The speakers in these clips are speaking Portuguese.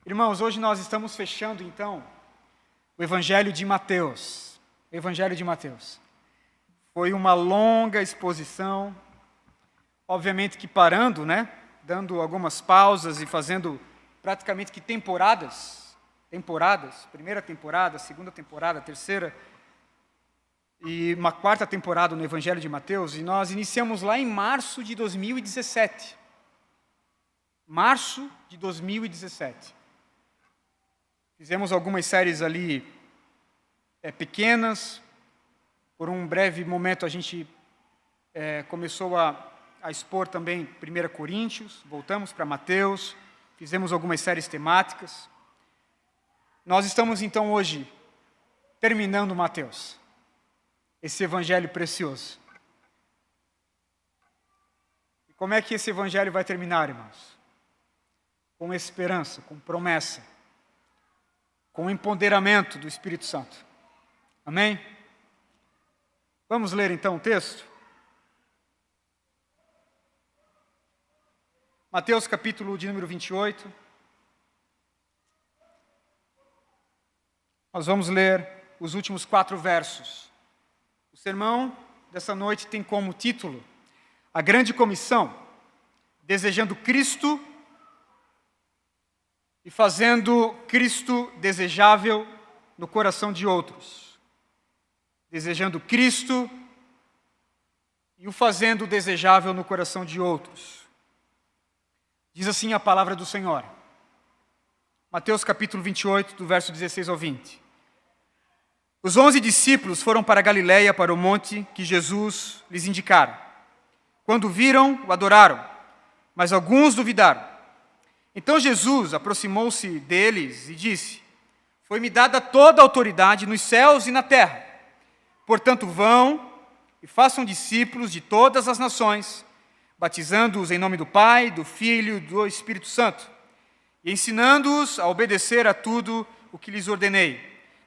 Irmãos, hoje nós estamos fechando, então, o Evangelho de Mateus. O Evangelho de Mateus. Foi uma longa exposição, obviamente que parando, dando algumas pausas e fazendo praticamente que temporadas, primeira temporada, segunda temporada, terceira e uma quarta temporada no Evangelho de Mateus, e nós iniciamos lá em março de 2017. Março de 2017. Fizemos algumas séries ali pequenas. Por um breve momento a gente começou a expor também 1 Coríntios, voltamos para Mateus, fizemos algumas séries temáticas. Nós estamos então hoje terminando Mateus, esse evangelho precioso. E como é que esse evangelho vai terminar, irmãos? Com esperança, com promessa, com empoderamento do Espírito Santo. Amém? Vamos ler então o texto? Mateus capítulo de número 28. Nós vamos ler os últimos 4 versos. O sermão dessa noite tem como título A Grande Comissão, desejando Cristo e fazendo Cristo desejável no coração de outros. Desejando Cristo e o fazendo desejável no coração de outros. Diz assim a palavra do Senhor. Mateus capítulo 28, do verso 16 ao 20. Os 11 discípulos foram para Galiléia, para o monte que Jesus lhes indicara. Quando viram, o adoraram, mas alguns duvidaram. Então Jesus aproximou-se deles e disse: Foi-me dada toda a autoridade nos céus e na terra. Portanto, vão e façam discípulos de todas as nações, batizando-os em nome do Pai, do Filho e do Espírito Santo, e ensinando-os a obedecer a tudo o que lhes ordenei.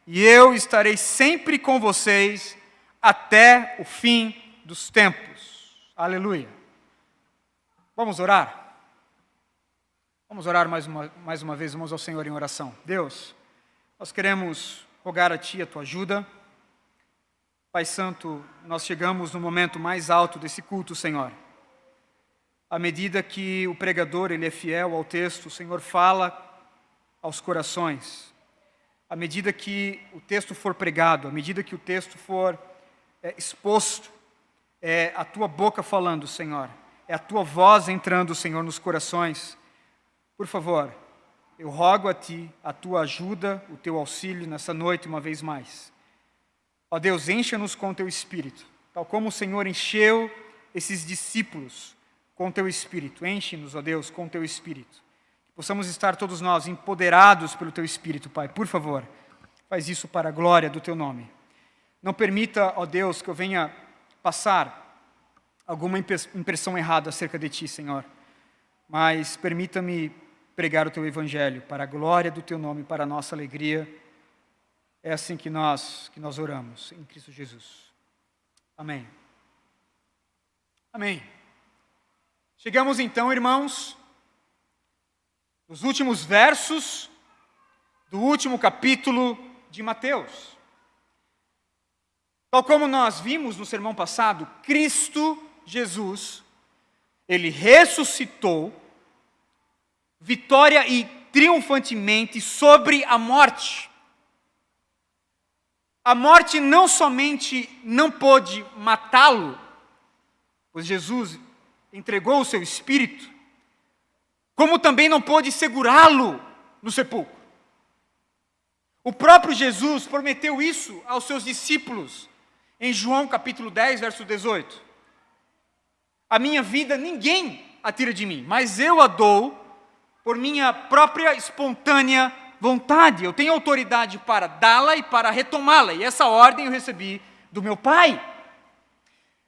E eu estarei sempre com vocês até o fim dos tempos. Aleluia. Vamos orar? Vamos orar mais uma vez, vamos ao Senhor em oração. Deus, nós queremos rogar a Ti a Tua ajuda. Pai Santo, nós chegamos no momento mais alto desse culto, Senhor. À medida que o pregador ele é fiel ao texto, o Senhor fala aos corações. À medida que o texto for pregado, à medida que o texto for exposto, é a Tua boca falando, Senhor. É a Tua voz entrando, Senhor, nos corações. Por favor, eu rogo a Ti a Tua ajuda, o Teu auxílio nessa noite uma vez mais. Ó Deus, encha-nos com Teu Espírito, tal como o Senhor encheu esses discípulos com Teu Espírito. Enche-nos, ó Deus, com Teu Espírito. Que possamos estar todos nós empoderados pelo Teu Espírito, Pai. Por favor, faz isso para a glória do Teu nome. Não permita, ó Deus, que eu venha passar alguma impressão errada acerca de Ti, Senhor. Mas permita-me pregar o Teu Evangelho para a glória do Teu nome, para a nossa alegria. É assim que nós oramos, em Cristo Jesus. Amém. Amém. Chegamos então, irmãos, nos últimos versos do último capítulo de Mateus. Tal como nós vimos no sermão passado, Cristo Jesus, Ele ressuscitou, vitória e triunfantemente sobre a morte. A morte não somente não pôde matá-lo, pois Jesus entregou o seu espírito, como também não pôde segurá-lo no sepulcro. O próprio Jesus prometeu isso aos seus discípulos em João capítulo 10, verso 18. A minha vida ninguém a tira de mim, mas eu a dou por minha própria espontânea vontade. Eu tenho autoridade para dá-la e para retomá-la, e essa ordem eu recebi do meu Pai.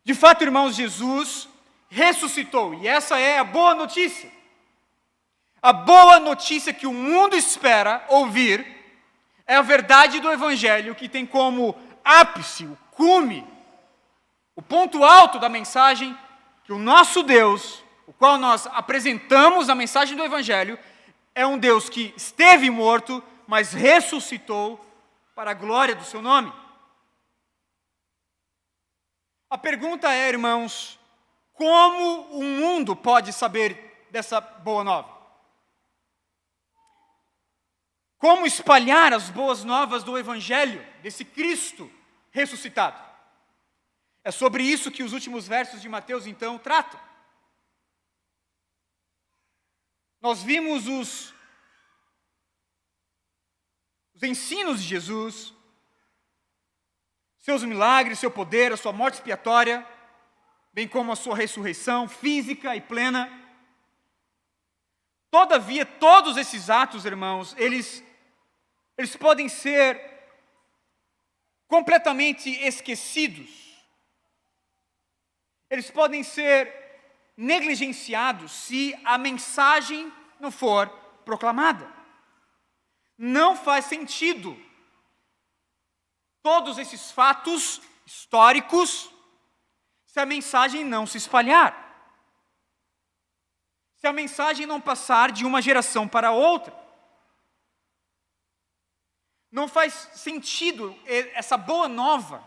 De fato, irmãos, Jesus ressuscitou, e essa é a boa notícia. A boa notícia que o mundo espera ouvir é a verdade do Evangelho, que tem como ápice, o cume, o ponto alto da mensagem, que o nosso Deus, o qual nós apresentamos a mensagem do Evangelho, é um Deus que esteve morto, mas ressuscitou para a glória do seu nome. A pergunta é, irmãos, como o mundo pode saber dessa boa nova? Como espalhar as boas novas do Evangelho, desse Cristo ressuscitado? É sobre isso que os últimos versos de Mateus, então, tratam. Nós vimos os ensinos de Jesus, seus milagres, seu poder, a sua morte expiatória, bem como a sua ressurreição física e plena. Todavia, todos esses atos, irmãos, eles podem ser completamente esquecidos. Eles podem ser negligenciados se a mensagem não for proclamada. Não faz sentido todos esses fatos históricos se a mensagem não se espalhar. Se a mensagem não passar de uma geração para outra. Não faz sentido essa boa nova,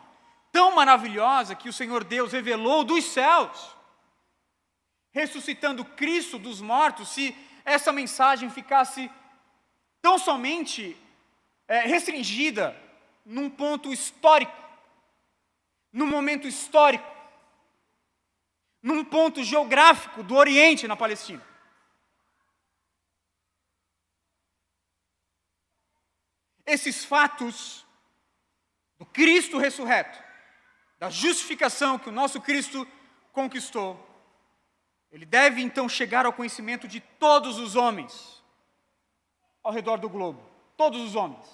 tão maravilhosa que o Senhor Deus revelou dos céus, ressuscitando Cristo dos mortos, se essa mensagem ficasse tão somente restringida num ponto histórico, num momento histórico, num ponto geográfico do Oriente, na Palestina. Esses fatos do Cristo ressurreto, da justificação que o nosso Cristo conquistou, ele deve então chegar ao conhecimento de todos os homens ao redor do globo. Todos os homens,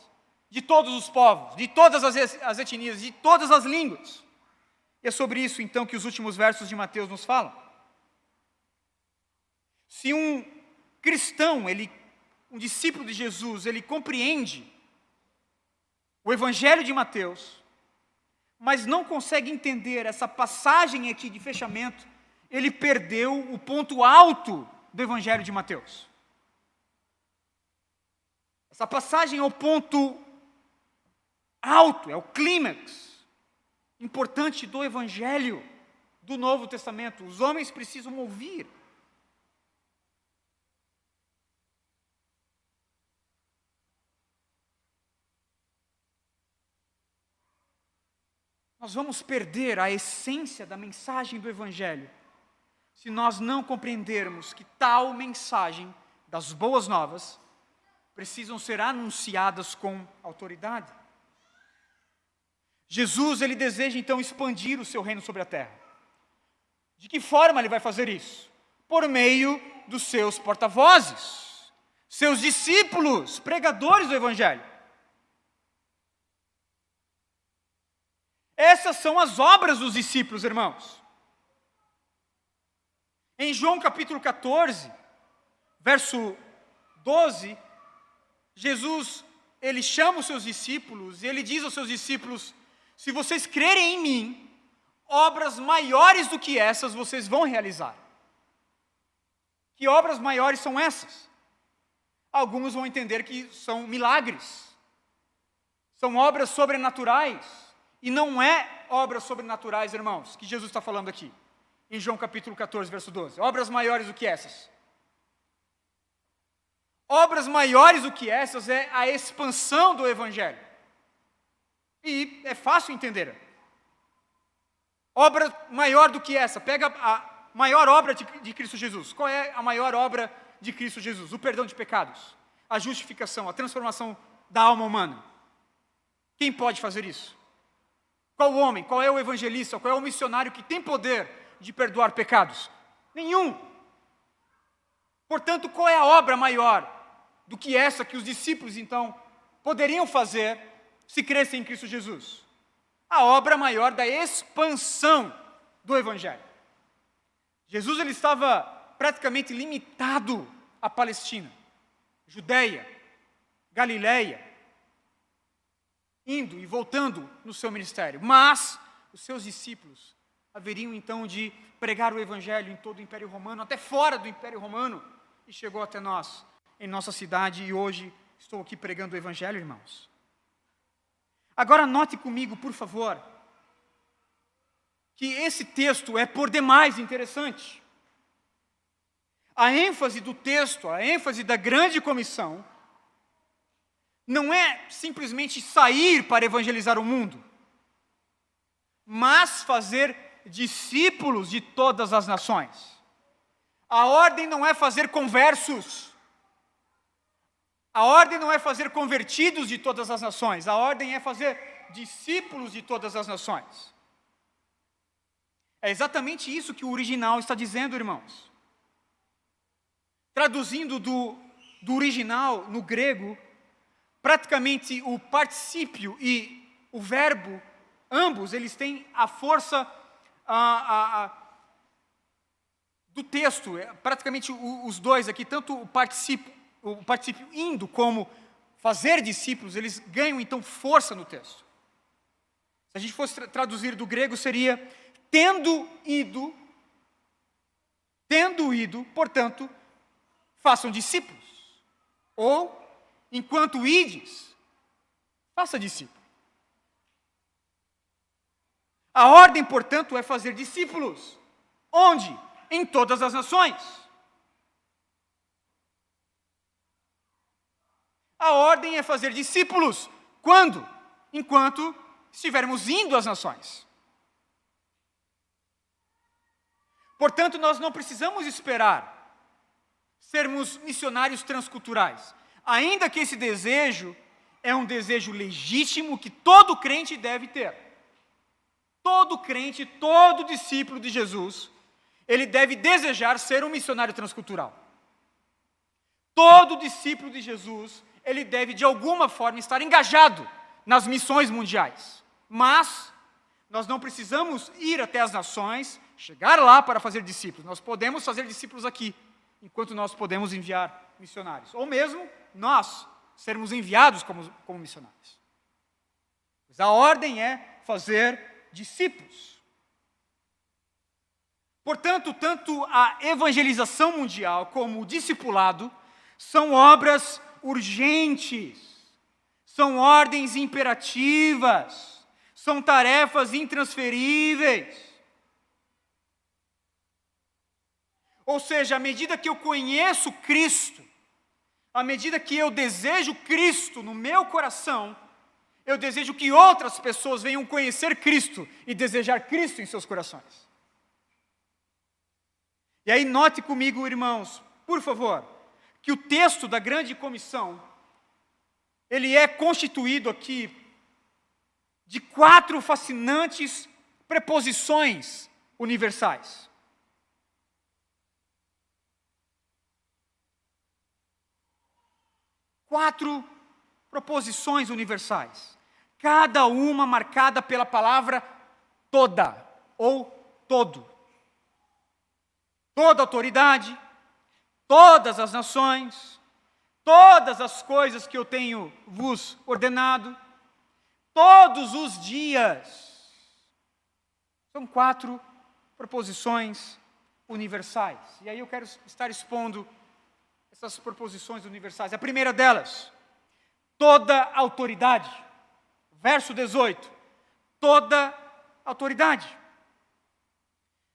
de todos os povos, de todas as etnias, de todas as línguas. E é sobre isso então que os últimos versos de Mateus nos falam. Se um cristão, um discípulo de Jesus, ele compreende o Evangelho de Mateus, mas não consegue entender essa passagem aqui de fechamento, ele perdeu o ponto alto do Evangelho de Mateus. Essa passagem é o ponto alto, é o clímax importante do Evangelho do Novo Testamento. Os homens precisam ouvir. Nós vamos perder a essência da mensagem do Evangelho se nós não compreendermos que tal mensagem das boas novas precisam ser anunciadas com autoridade. Jesus, ele deseja então expandir o seu reino sobre a terra. De que forma ele vai fazer isso? Por meio dos seus porta-vozes, seus discípulos, pregadores do Evangelho. Essas são as obras dos discípulos, irmãos. Em João capítulo 14, verso 12, Jesus, ele chama os seus discípulos e ele diz aos seus discípulos: se vocês crerem em mim, obras maiores do que essas vocês vão realizar. Que obras maiores são essas? Alguns vão entender que são milagres, são obras sobrenaturais, e não é obras sobrenaturais, irmãos, que Jesus está falando aqui, em João capítulo 14, verso 12. Obras maiores do que essas. Obras maiores do que essas é a expansão do Evangelho. E é fácil entender. Obra maior do que essa. Pega a maior obra de Cristo Jesus. Qual é a maior obra de Cristo Jesus? O perdão de pecados, a justificação, a transformação da alma humana. Quem pode fazer isso? Qual o homem? Qual é o evangelista? Qual é o missionário que tem poder de perdoar pecados? Nenhum. Portanto, qual é a obra maior do que essa que os discípulos, então, poderiam fazer se crescem em Cristo Jesus? A obra maior da expansão do Evangelho. Jesus, ele estava praticamente limitado à Palestina, Judeia, Galileia, indo e voltando no seu ministério. Mas os seus discípulos haveriam então de pregar o Evangelho em todo o Império Romano, até fora do Império Romano, e chegou até nós em nossa cidade e hoje estou aqui pregando o Evangelho, irmãos. Agora note comigo, por favor, que esse texto é por demais interessante. A ênfase do texto, a ênfase da grande comissão, não é simplesmente sair para evangelizar o mundo, mas fazer discípulos de todas as nações. A ordem não é fazer conversos, a ordem não é fazer convertidos de todas as nações, a ordem é fazer discípulos de todas as nações. É exatamente isso que o original está dizendo, irmãos. Traduzindo do original no grego, praticamente o particípio e o verbo, ambos, eles têm a força do texto. Praticamente os dois aqui, tanto o particípio indo como fazer discípulos, eles ganham então força no texto. Se a gente fosse traduzir do grego, seria tendo ido, portanto, façam discípulos. Ou, enquanto ides, faça discípulo. A ordem, portanto, é fazer discípulos. Onde? Em todas as nações. A ordem é fazer discípulos. Quando? Enquanto estivermos indo às nações. Portanto, nós não precisamos esperar sermos missionários transculturais. Ainda que esse desejo é um desejo legítimo que todo crente deve ter. Todo crente, todo discípulo de Jesus, ele deve desejar ser um missionário transcultural. Todo discípulo de Jesus, ele deve de alguma forma estar engajado nas missões mundiais. Mas nós não precisamos ir até as nações, chegar lá para fazer discípulos. Nós podemos fazer discípulos aqui, enquanto nós podemos enviar missionários. Ou mesmo nós sermos enviados como missionários. Pois a ordem é fazer discípulos. Portanto, tanto a evangelização mundial como o discipulado são obras urgentes, são ordens imperativas, são tarefas intransferíveis. Ou seja, à medida que eu conheço Cristo, à medida que eu desejo Cristo no meu coração, eu desejo que outras pessoas venham conhecer Cristo e desejar Cristo em seus corações. E aí note comigo, irmãos, por favor, que o texto da grande comissão, ele é constituído aqui de 4 fascinantes preposições universais. Quatro proposições universais, cada uma marcada pela palavra toda, ou todo. Toda autoridade, todas as nações, todas as coisas que eu tenho vos ordenado, todos os dias. São 4 proposições universais. E aí eu quero estar expondo essas proposições universais. A primeira delas, toda autoridade. Verso 18. Toda autoridade.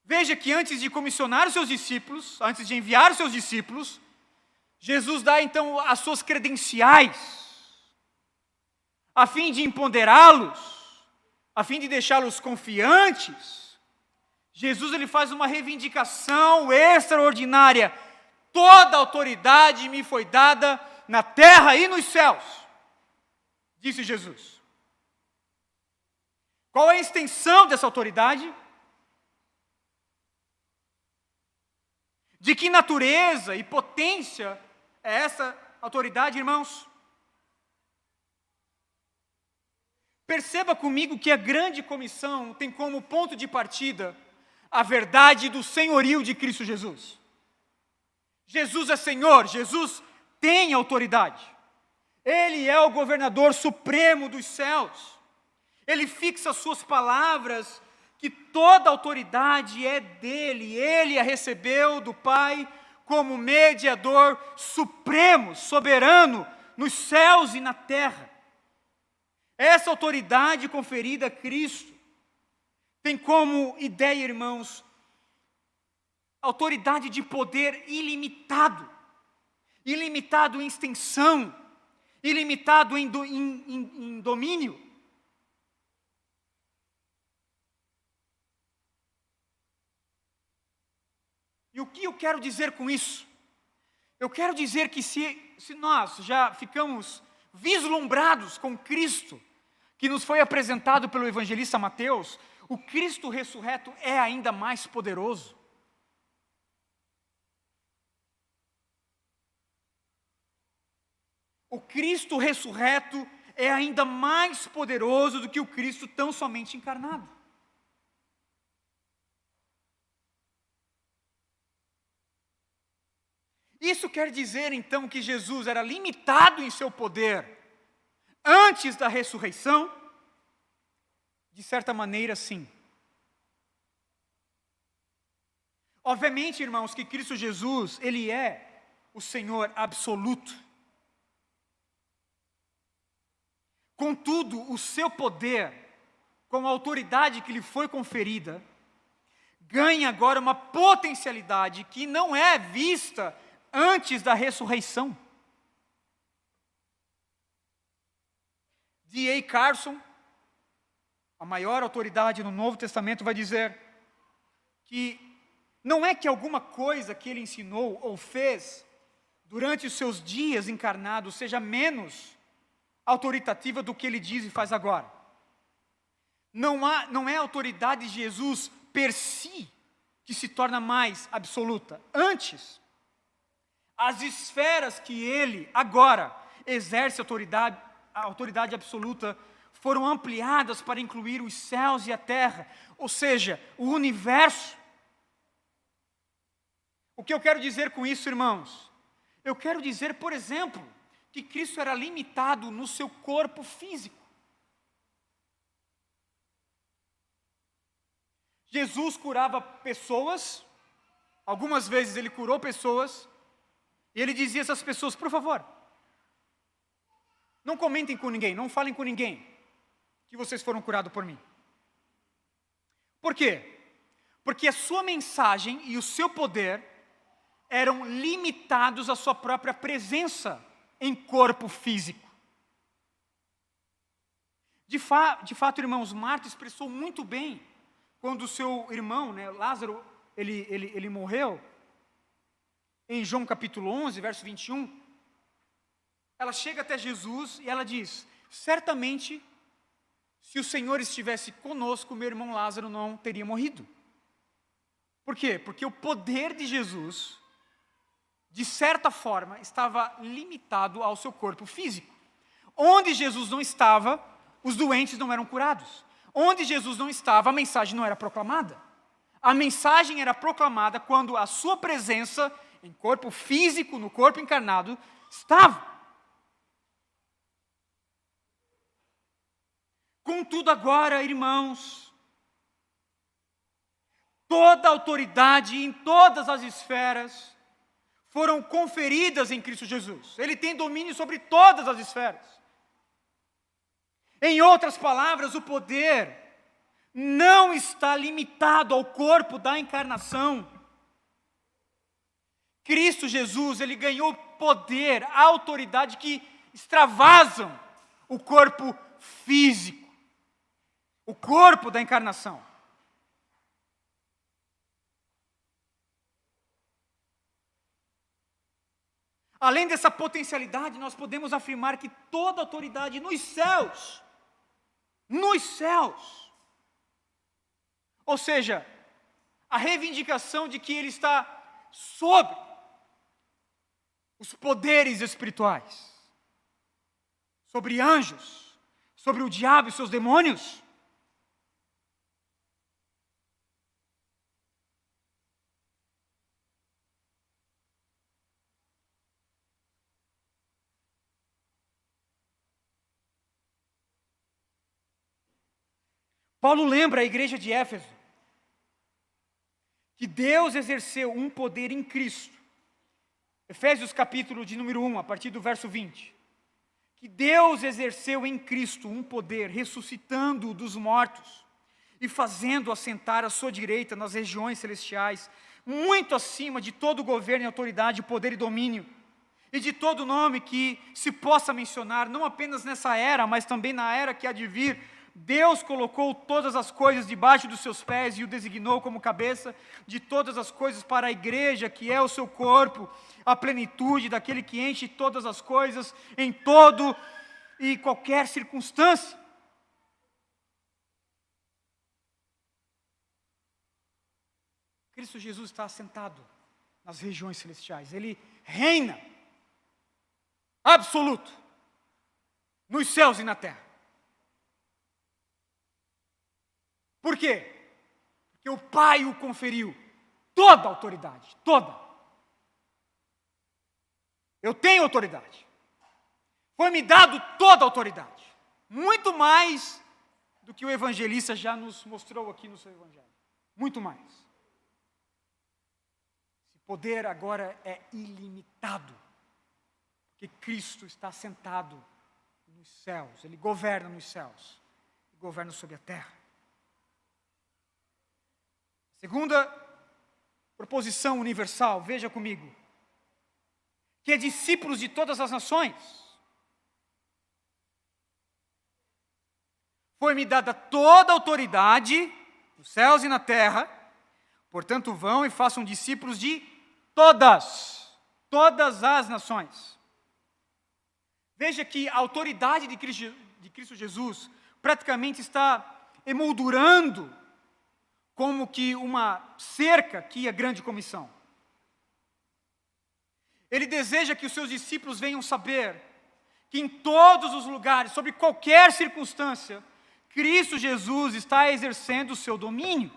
Veja que antes de comissionar os seus discípulos, antes de enviar os seus discípulos, Jesus dá então as suas credenciais, a fim de empoderá-los, a fim de deixá-los confiantes. Jesus ele faz uma reivindicação extraordinária. Toda autoridade me foi dada na terra e nos céus, disse Jesus. Qual é a extensão dessa autoridade? De que natureza e potência é essa autoridade, irmãos? Perceba comigo que a grande comissão tem como ponto de partida a verdade do senhorio de Cristo Jesus. Jesus é Senhor, Jesus tem autoridade. Ele é o governador supremo dos céus. Ele fixa suas palavras, que toda autoridade é dele. Ele a recebeu do Pai como mediador supremo, soberano, nos céus e na terra. Essa autoridade conferida a Cristo tem como ideia, irmãos, autoridade de poder ilimitado, ilimitado em extensão, ilimitado em domínio. E o que eu quero dizer com isso? Eu quero dizer que se nós já ficamos vislumbrados com Cristo, que nos foi apresentado pelo evangelista Mateus, o Cristo ressurreto é ainda mais poderoso. O Cristo ressurreto é ainda mais poderoso do que o Cristo tão somente encarnado. Isso quer dizer, então, que Jesus era limitado em seu poder antes da ressurreição? De certa maneira, sim. Obviamente, irmãos, que Cristo Jesus, Ele é o Senhor absoluto. Contudo, o seu poder, com a autoridade que lhe foi conferida, ganha agora uma potencialidade que não é vista antes da ressurreição. D.A. Carson, a maior autoridade no Novo Testamento, vai dizer que não é que alguma coisa que ele ensinou ou fez durante os seus dias encarnados seja menos autoritativa do que ele diz e faz agora. Não é a autoridade de Jesus per si que se torna mais absoluta. Antes, as esferas que ele agora exerce a autoridade absoluta foram ampliadas para incluir os céus e a terra, ou seja, o universo. O que eu quero dizer com isso, irmãos? Eu quero dizer, por exemplo, que Cristo era limitado no seu corpo físico. Jesus curava pessoas, algumas vezes ele curou pessoas, e ele dizia a essas pessoas: por favor, não comentem com ninguém, não falem com ninguém que vocês foram curados por mim. Por quê? Porque a sua mensagem e o seu poder eram limitados à sua própria presença em corpo físico. De fato, irmãos, Marta expressou muito bem quando o seu irmão, Lázaro, ele morreu. Em João capítulo 11, verso 21, ela chega até Jesus e ela diz: certamente, se o Senhor estivesse conosco, meu irmão Lázaro não teria morrido. Por quê? Porque o poder de Jesus, de certa forma, estava limitado ao seu corpo físico. Onde Jesus não estava, os doentes não eram curados. Onde Jesus não estava, a mensagem não era proclamada. A mensagem era proclamada quando a sua presença em corpo físico, no corpo encarnado, estava. Contudo agora, irmãos, toda a autoridade em todas as esferas foram conferidas em Cristo Jesus. Ele tem domínio sobre todas as esferas. Em outras palavras, o poder não está limitado ao corpo da encarnação. Cristo Jesus, ele ganhou poder, autoridade que extravasam o corpo físico, o corpo da encarnação. Além dessa potencialidade, nós podemos afirmar que toda autoridade nos céus, ou seja, a reivindicação de que ele está sobre os poderes espirituais, sobre anjos, sobre o diabo e seus demônios. Paulo lembra a igreja de Éfeso que Deus exerceu um poder em Cristo Efésios capítulo de número 1, a partir do verso 20. Que Deus exerceu em Cristo um poder, ressuscitando-o dos mortos e fazendo-o assentar à sua direita nas regiões celestiais, muito acima de todo governo e autoridade, poder e domínio, e de todo nome que se possa mencionar, não apenas nessa era, mas também na era que há de vir. Deus colocou todas as coisas debaixo dos seus pés e o designou como cabeça de todas as coisas para a igreja, que é o seu corpo, a plenitude daquele que enche todas as coisas em todo e qualquer circunstância. Cristo Jesus está assentado nas regiões celestiais, Ele reina absoluto nos céus e na terra. Por quê? Porque o Pai o conferiu toda a autoridade, toda. Eu tenho autoridade. Foi-me dado toda a autoridade. Muito mais do que o evangelista já nos mostrou aqui no seu evangelho. Muito mais. Esse poder agora é ilimitado. Porque Cristo está sentado nos céus. Ele governa nos céus. Ele governa sobre a terra. Segunda proposição universal, veja comigo, que é discípulos de todas as nações. Foi-me dada toda a autoridade, nos céus e na terra, portanto vão e façam discípulos de todas as nações. Veja que a autoridade de Cristo Jesus praticamente está emoldurando como que uma cerca que a grande comissão. Ele deseja que os seus discípulos venham saber que em todos os lugares, sobre qualquer circunstância, Cristo Jesus está exercendo o seu domínio.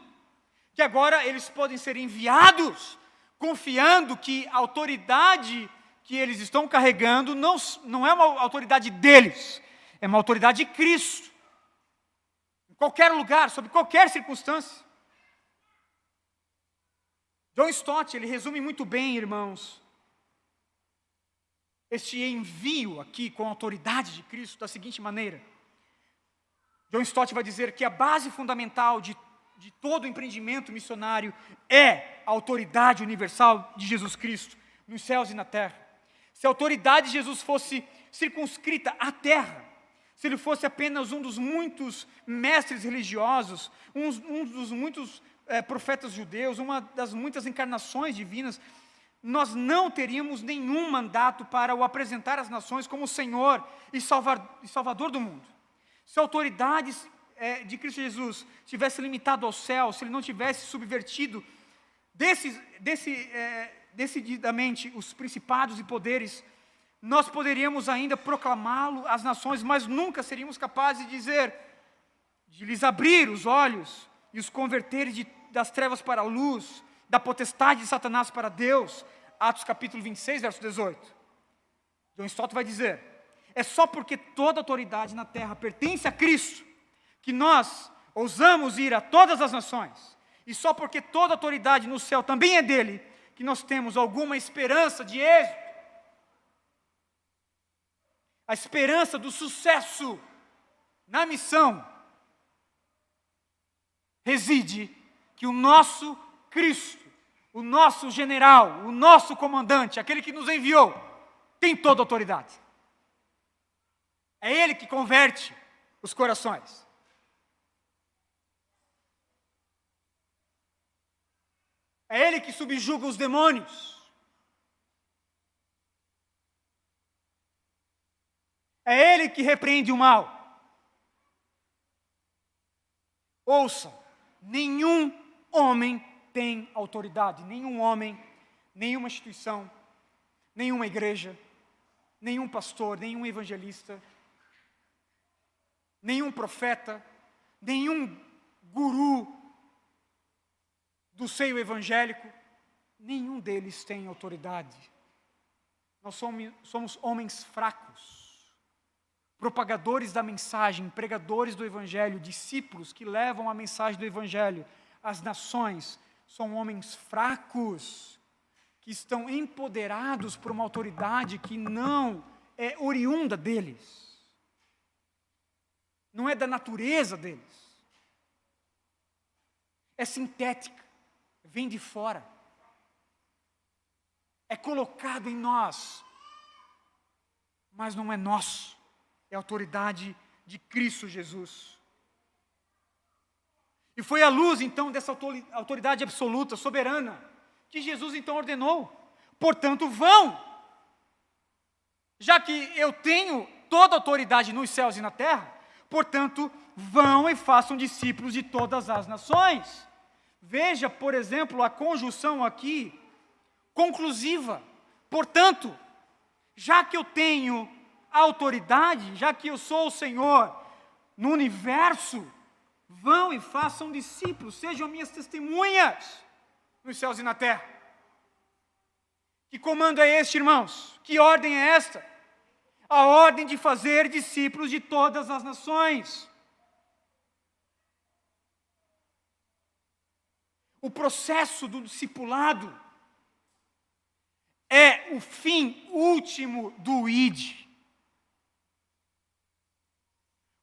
Que agora eles podem ser enviados, confiando que a autoridade que eles estão carregando não é uma autoridade deles, é uma autoridade de Cristo. Em qualquer lugar, sobre qualquer circunstância. John Stott, ele resume muito bem, irmãos, este envio aqui com a autoridade de Cristo da seguinte maneira. John Stott vai dizer que a base fundamental de todo o empreendimento missionário é a autoridade universal de Jesus Cristo, nos céus e na terra. Se a autoridade de Jesus fosse circunscrita à terra, se ele fosse apenas um dos muitos mestres religiosos, um dos muitos profetas judeus, uma das muitas encarnações divinas, nós não teríamos nenhum mandato para o apresentar às nações como Senhor e Salvador do mundo. Se a autoridade de Cristo Jesus tivesse limitado ao céu, se ele não tivesse subvertido decididamente os principados e poderes, nós poderíamos ainda proclamá-lo às nações, mas nunca seríamos capazes de lhes abrir os olhos e os converter das trevas para a luz, da potestade de Satanás para Deus. Atos capítulo 26, verso 18. John Stott vai dizer: é só porque toda autoridade na terra pertence a Cristo, que nós ousamos ir a todas as nações, e só porque toda autoridade no céu também é dele, que nós temos alguma esperança de êxito. A esperança do sucesso na missão reside que o nosso Cristo, o nosso general, o nosso comandante, aquele que nos enviou, tem toda a autoridade. É Ele que converte os corações. É Ele que subjuga os demônios. É Ele que repreende o mal. Ouça, nenhum homem tem autoridade, nenhum homem, nenhuma instituição, nenhuma igreja, nenhum pastor, nenhum evangelista, nenhum profeta, nenhum guru do seio evangélico, nenhum deles tem autoridade. Nós somos homens fracos, propagadores da mensagem, pregadores do evangelho, discípulos que levam a mensagem do evangelho às nações. São homens fracos, que estão empoderados por uma autoridade que não é oriunda deles, não é da natureza deles, é sintética, vem de fora, é colocado em nós, mas não é nosso, é a autoridade de Cristo Jesus. E foi à luz, então, dessa autoridade absoluta, soberana, que Jesus, então, ordenou: portanto, vão. Já que eu tenho toda a autoridade nos céus e na terra, portanto, vão e façam discípulos de todas as nações. Veja, por exemplo, a conjunção aqui, conclusiva. Portanto, já que eu tenho autoridade, já que eu sou o Senhor no universo, vão e façam discípulos, sejam minhas testemunhas nos céus e na terra. Que comando é este, irmãos? Que ordem é esta? A ordem de fazer discípulos de todas as nações. O processo do discipulado é o fim último do id.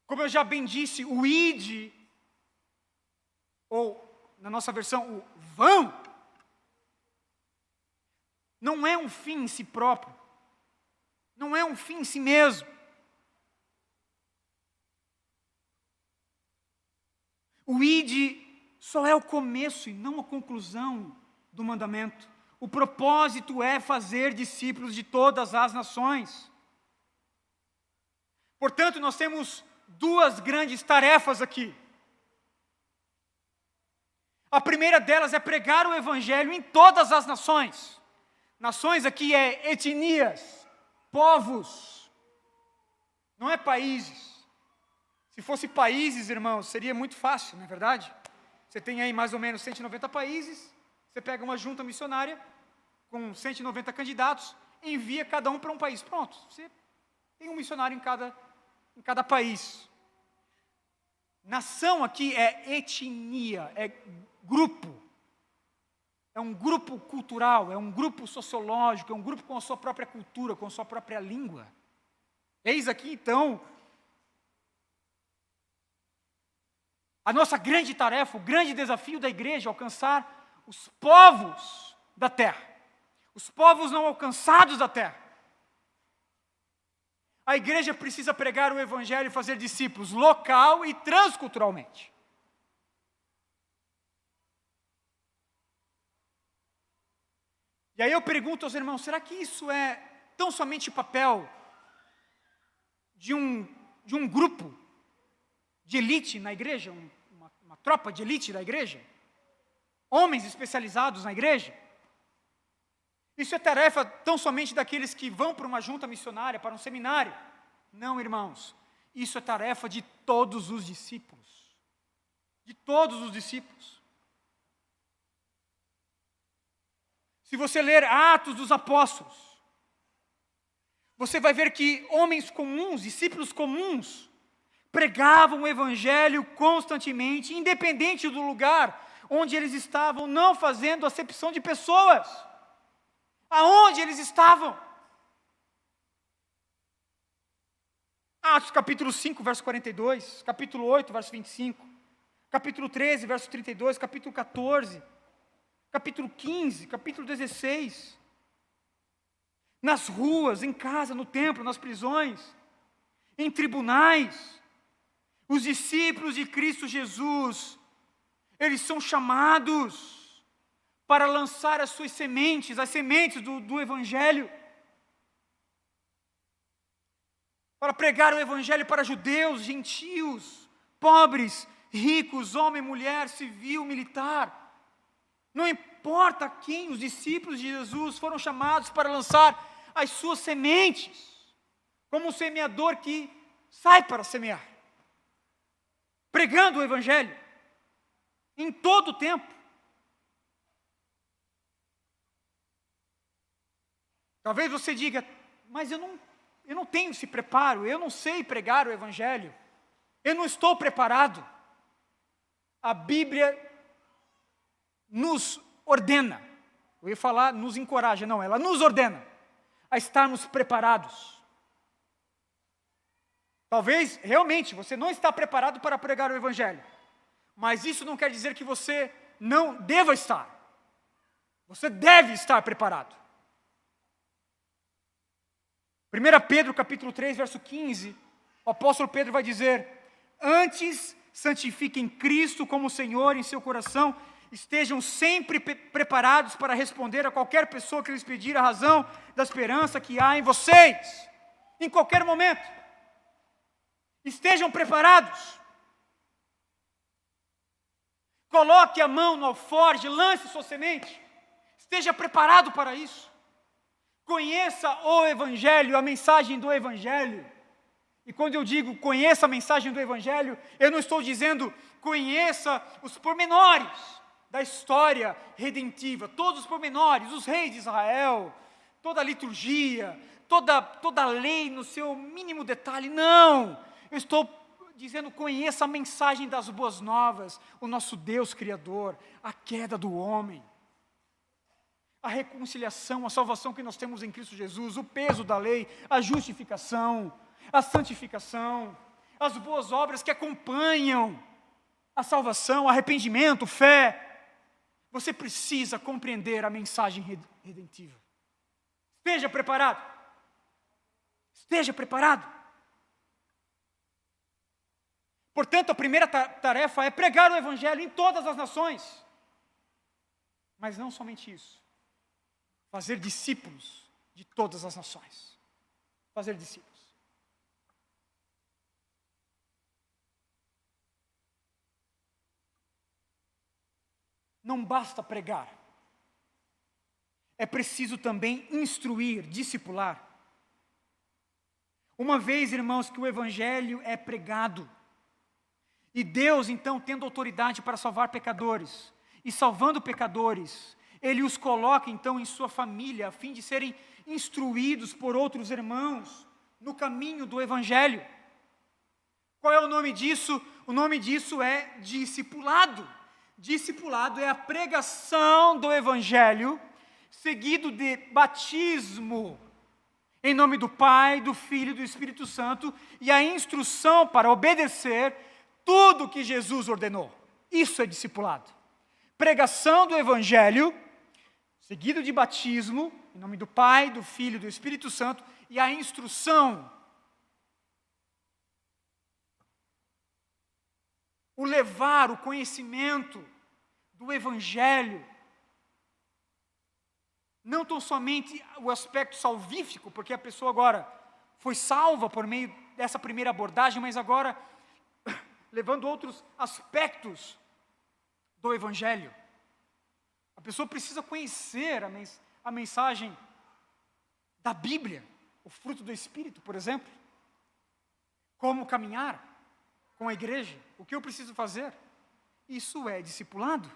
Como eu já bem disse, o id, ou na nossa versão, o vão, não é um fim em si próprio, não é um fim em si mesmo. O id só é o começo e não a conclusão do mandamento. O propósito é fazer discípulos de todas as nações. Portanto, nós temos duas grandes tarefas aqui. A primeira delas é pregar o evangelho em todas as nações. Nações aqui é etnias, povos, não é países. Se fosse países, irmãos, seria muito fácil, não é verdade? Você tem aí mais ou menos 190 países, você pega uma junta missionária com 190 candidatos, envia cada um para um país. Pronto, você tem um missionário em cada país. Nação aqui é etnia, é grupo. É um grupo cultural, é um grupo sociológico, é um grupo com a sua própria cultura, com a sua própria língua. Eis aqui, então, a nossa grande tarefa, o grande desafio da igreja, alcançar os povos da terra, os povos não alcançados da terra. A igreja precisa pregar o evangelho e fazer discípulos local e transculturalmente. E aí eu pergunto aos irmãos, será que isso é tão somente papel de um grupo de elite na igreja, uma tropa de elite da igreja? Homens especializados na igreja? Isso é tarefa tão somente daqueles que vão para uma junta missionária, para um seminário? Não, irmãos. Isso é tarefa de todos os discípulos. De todos os discípulos. Se você ler Atos dos Apóstolos, você vai ver que homens comuns, discípulos comuns, pregavam o evangelho constantemente, independente do lugar onde eles estavam, não fazendo acepção de pessoas. Aonde eles estavam? Atos capítulo 5, verso 42, capítulo 8, verso 25, capítulo 13, verso 32, capítulo 14, capítulo 15, capítulo 16, nas ruas, em casa, no templo, nas prisões, em tribunais, os discípulos de Cristo Jesus, eles são chamados para lançar as suas sementes, as sementes do Evangelho, para pregar o Evangelho para judeus, gentios, pobres, ricos, homem, mulher, civil, militar. Não importa quem, os discípulos de Jesus foram chamados para lançar as suas sementes, como um semeador que sai para semear, pregando o Evangelho, em todo o tempo. Talvez você diga, mas eu não tenho esse preparo, eu não sei pregar o Evangelho, eu não estou preparado. A Bíblia nos ordena Eu ia falar nos encoraja, não, ela nos ordena a estarmos preparados. Talvez, realmente, você não está preparado para pregar o Evangelho, mas isso não quer dizer que você não deva estar. Você deve estar preparado. 1 Pedro capítulo 3, verso 15, o apóstolo Pedro vai dizer: antes santifiquem Cristo como Senhor em seu coração, estejam sempre preparados para responder a qualquer pessoa que lhes pedir a razão da esperança que há em vocês, em qualquer momento. Estejam preparados. Coloque a mão no alforje, lance sua semente. Esteja preparado para isso. Conheça o Evangelho, a mensagem do Evangelho. E quando eu digo conheça a mensagem do Evangelho, eu não estou dizendo conheça os pormenores da história redentiva, todos os pormenores, os reis de Israel, toda a liturgia, toda a lei no seu mínimo detalhe. Não! Eu estou dizendo conheça a mensagem das boas novas, o nosso Deus Criador, a queda do homem, a reconciliação, a salvação que nós temos em Cristo Jesus, o peso da lei, a justificação, a santificação, as boas obras que acompanham a salvação, arrependimento, fé. Você precisa compreender a mensagem redentiva. Esteja preparado. Esteja preparado. Portanto, a primeira tarefa é pregar o Evangelho em todas as nações. Mas não somente isso. Fazer discípulos de todas as nações. Fazer discípulos. Não basta pregar. É preciso também instruir, discipular. Uma vez, irmãos, que o Evangelho é pregado, e Deus, então, tendo autoridade para salvar pecadores, e salvando pecadores, Ele os coloca, então, em sua família, a fim de serem instruídos por outros irmãos no caminho do Evangelho. Qual é o nome disso? O nome disso é discipulado. Discipulado é a pregação do Evangelho, seguido de batismo, em nome do Pai, do Filho e do Espírito Santo, e a instrução para obedecer tudo que Jesus ordenou. Isso é discipulado. Pregação do Evangelho, seguido de batismo, em nome do Pai, do Filho e do Espírito Santo, e a instrução. O levar o conhecimento do Evangelho, não tão somente o aspecto salvífico, porque a pessoa agora foi salva por meio dessa primeira abordagem, mas agora levando outros aspectos do Evangelho. A pessoa precisa conhecer a mensagem da Bíblia, o fruto do Espírito, por exemplo. Como caminhar com a igreja, o que eu preciso fazer. Isso é discipulado.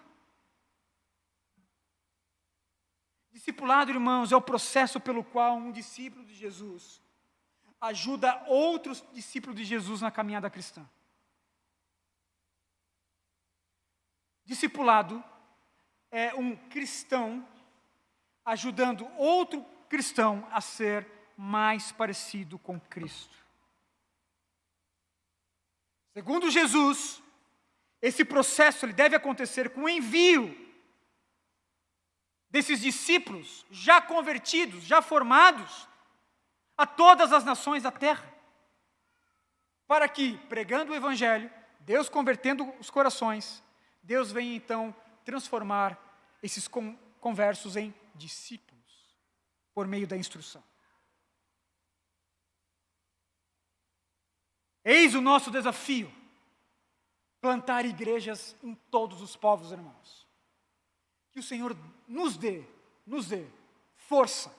Discipulado, irmãos, é o processo pelo qual um discípulo de Jesus ajuda outros discípulos de Jesus na caminhada cristã. Discipulado é um cristão ajudando outro cristão a ser mais parecido com Cristo. Segundo Jesus, esse processo ele deve acontecer com o envio desses discípulos já convertidos, já formados, a todas as nações da terra, para que, pregando o Evangelho, Deus convertendo os corações, Deus venha então transformar esses conversos em discípulos, por meio da instrução. Eis o nosso desafio, plantar igrejas em todos os povos, irmãos. Que o Senhor nos dê força,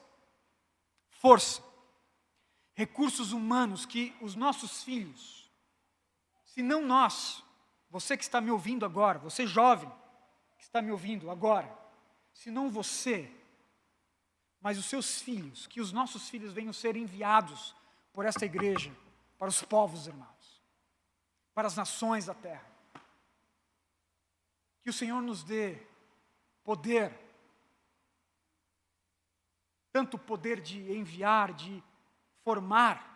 recursos humanos, que os nossos filhos, se não nós, você que está me ouvindo agora, você jovem que está me ouvindo agora, se não você, mas os seus filhos, que os nossos filhos venham ser enviados por esta igreja, para os povos, irmãos, para as nações da terra. Que o Senhor nos dê poder tanto o poder de enviar, de formar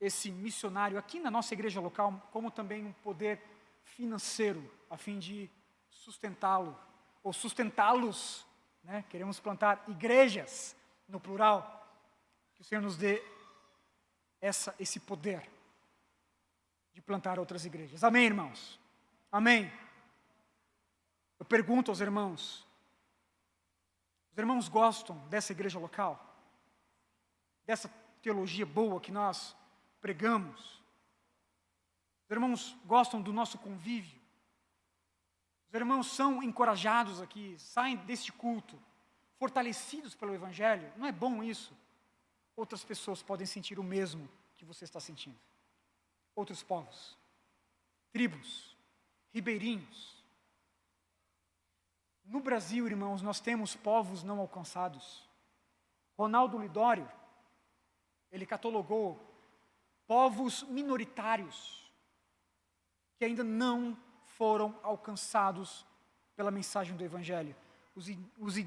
esse missionário aqui na nossa igreja local, como também um poder financeiro, a fim de sustentá-lo, ou sustentá-los, né? Queremos plantar igrejas, no plural, que o Senhor nos dê esse poder de plantar outras igrejas. Amém, irmãos? Amém? Eu pergunto aos irmãos, os irmãos gostam dessa igreja local? Dessa teologia boa que nós pregamos? Os irmãos gostam do nosso convívio? Os irmãos são encorajados aqui, saem deste culto, fortalecidos pelo Evangelho? Não é bom isso? Outras pessoas podem sentir o mesmo que você está sentindo. Outros povos, tribos, ribeirinhos. No Brasil, irmãos, nós temos povos não alcançados. Ronaldo Lidório, ele catalogou povos minoritários que ainda não foram alcançados pela mensagem do Evangelho. Os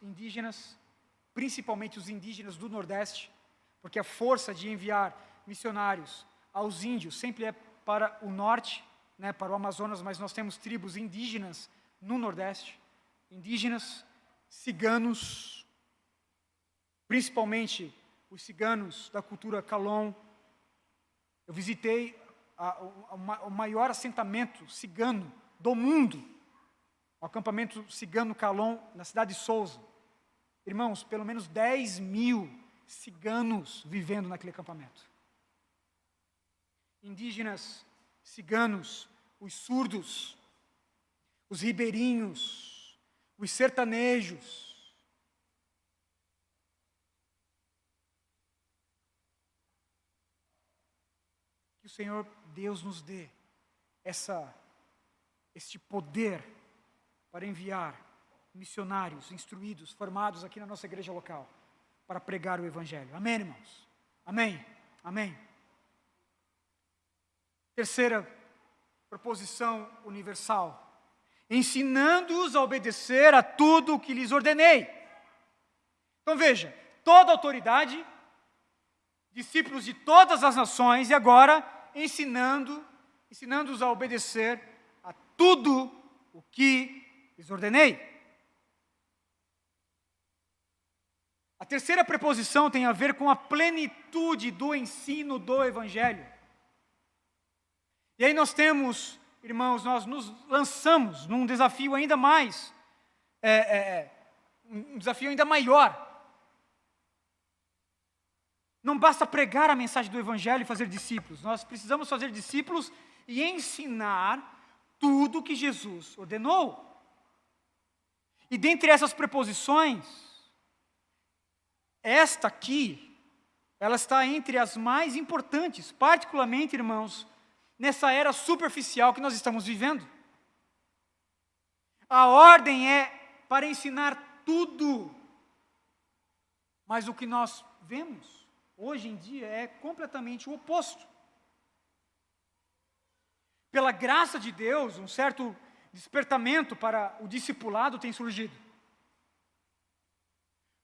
indígenas, principalmente os indígenas do Nordeste, porque a força de enviar missionários aos índios sempre é para o norte, né, para o Amazonas, mas nós temos tribos indígenas no Nordeste, indígenas, ciganos, principalmente os ciganos da cultura Calon. Eu visitei o maior assentamento cigano do mundo, o acampamento cigano Calon, na cidade de Souza. Irmãos, pelo menos 10 mil ciganos vivendo naquele acampamento. Indígenas, ciganos, os surdos, os ribeirinhos, os sertanejos. Que o Senhor Deus nos dê este poder para enviar missionários instruídos, formados aqui na nossa igreja local, para pregar o Evangelho. Amém, irmãos? Amém? Amém? Terceira proposição universal: ensinando-os a obedecer a tudo o que lhes ordenei. Então veja, toda autoridade, discípulos de todas as nações, e agora ensinando-os a obedecer a tudo o que lhes ordenei. A terceira preposição tem a ver com a plenitude do ensino do Evangelho. E aí nós temos, irmãos, nós nos lançamos num desafio ainda mais, um desafio ainda maior. Não basta pregar a mensagem do Evangelho e fazer discípulos. Nós precisamos fazer discípulos e ensinar tudo o que Jesus ordenou. E dentre essas preposições, esta aqui, ela está entre as mais importantes, particularmente, irmãos, nessa era superficial que nós estamos vivendo. A ordem é para ensinar tudo, mas o que nós vemos hoje em dia é completamente o oposto. Pela graça de Deus, um certo despertamento para o discipulado tem surgido.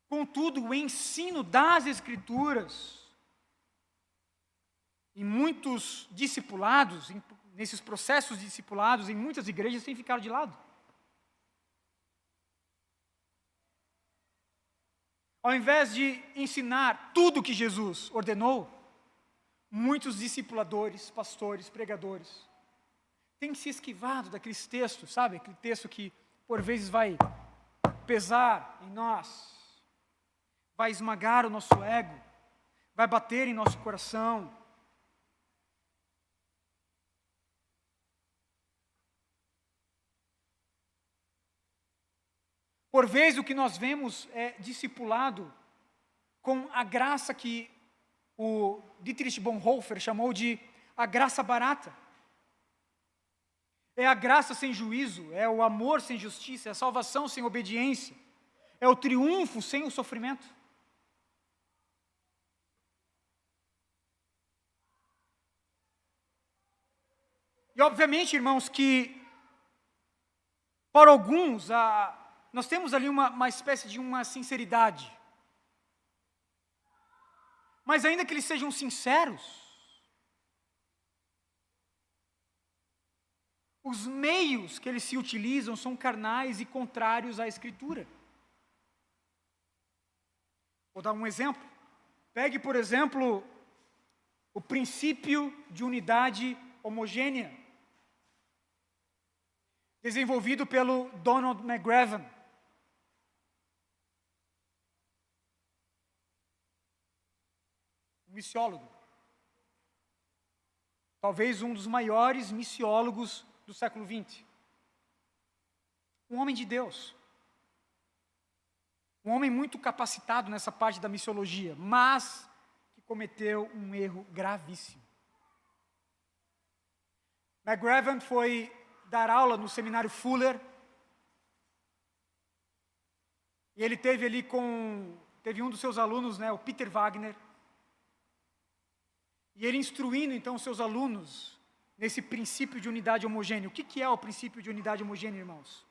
Contudo, o ensino das Escrituras, em muitos discipulados, nesses processos discipulados, em muitas igrejas, tem ficado de lado. Ao invés de ensinar tudo o que Jesus ordenou, muitos discipuladores, pastores, pregadores, têm se esquivado daqueles textos, sabe? Aquele texto que, por vezes, vai pesar em nós, vai esmagar o nosso ego, vai bater em nosso coração. Por vezes o que nós vemos é discipulado com a graça que o Dietrich Bonhoeffer chamou de a graça barata. É a graça sem juízo, é o amor sem justiça, é a salvação sem obediência, é o triunfo sem o sofrimento. E obviamente, irmãos, que para alguns nós temos ali uma espécie de uma sinceridade Mas ainda que eles sejam sinceros, os meios que eles se utilizam são carnais e contrários à Escritura. Vou dar um exemplo. Pegue, por exemplo, o princípio de unidade homogênea, desenvolvido pelo Donald McGavran. Um missiólogo. Talvez um dos maiores missiólogos do século XX. Um homem de Deus. Um homem muito capacitado nessa parte da missiologia, mas que cometeu um erro gravíssimo. McGavran foi dar aula no seminário Fuller, e ele teve um dos seus alunos, o Peter Wagner, e ele instruindo então os seus alunos nesse princípio de unidade homogênea. O que é o princípio de unidade homogênea, irmãos?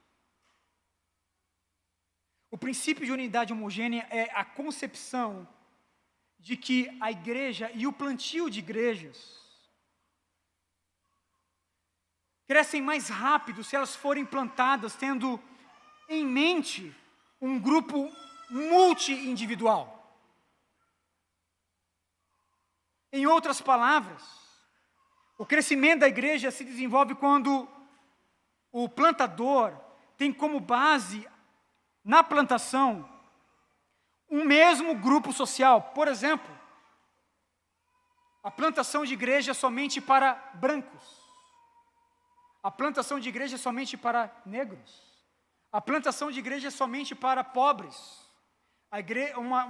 O princípio de unidade homogênea é a concepção de que a igreja e o plantio de igrejas crescem mais rápido se elas forem plantadas tendo em mente um grupo multi-individual. Em outras palavras, o crescimento da igreja se desenvolve quando o plantador tem como base, na plantação, um mesmo grupo social. Por exemplo, a plantação de igreja é somente para brancos. A plantação de igreja é somente para negros. A plantação de igreja é somente para pobres.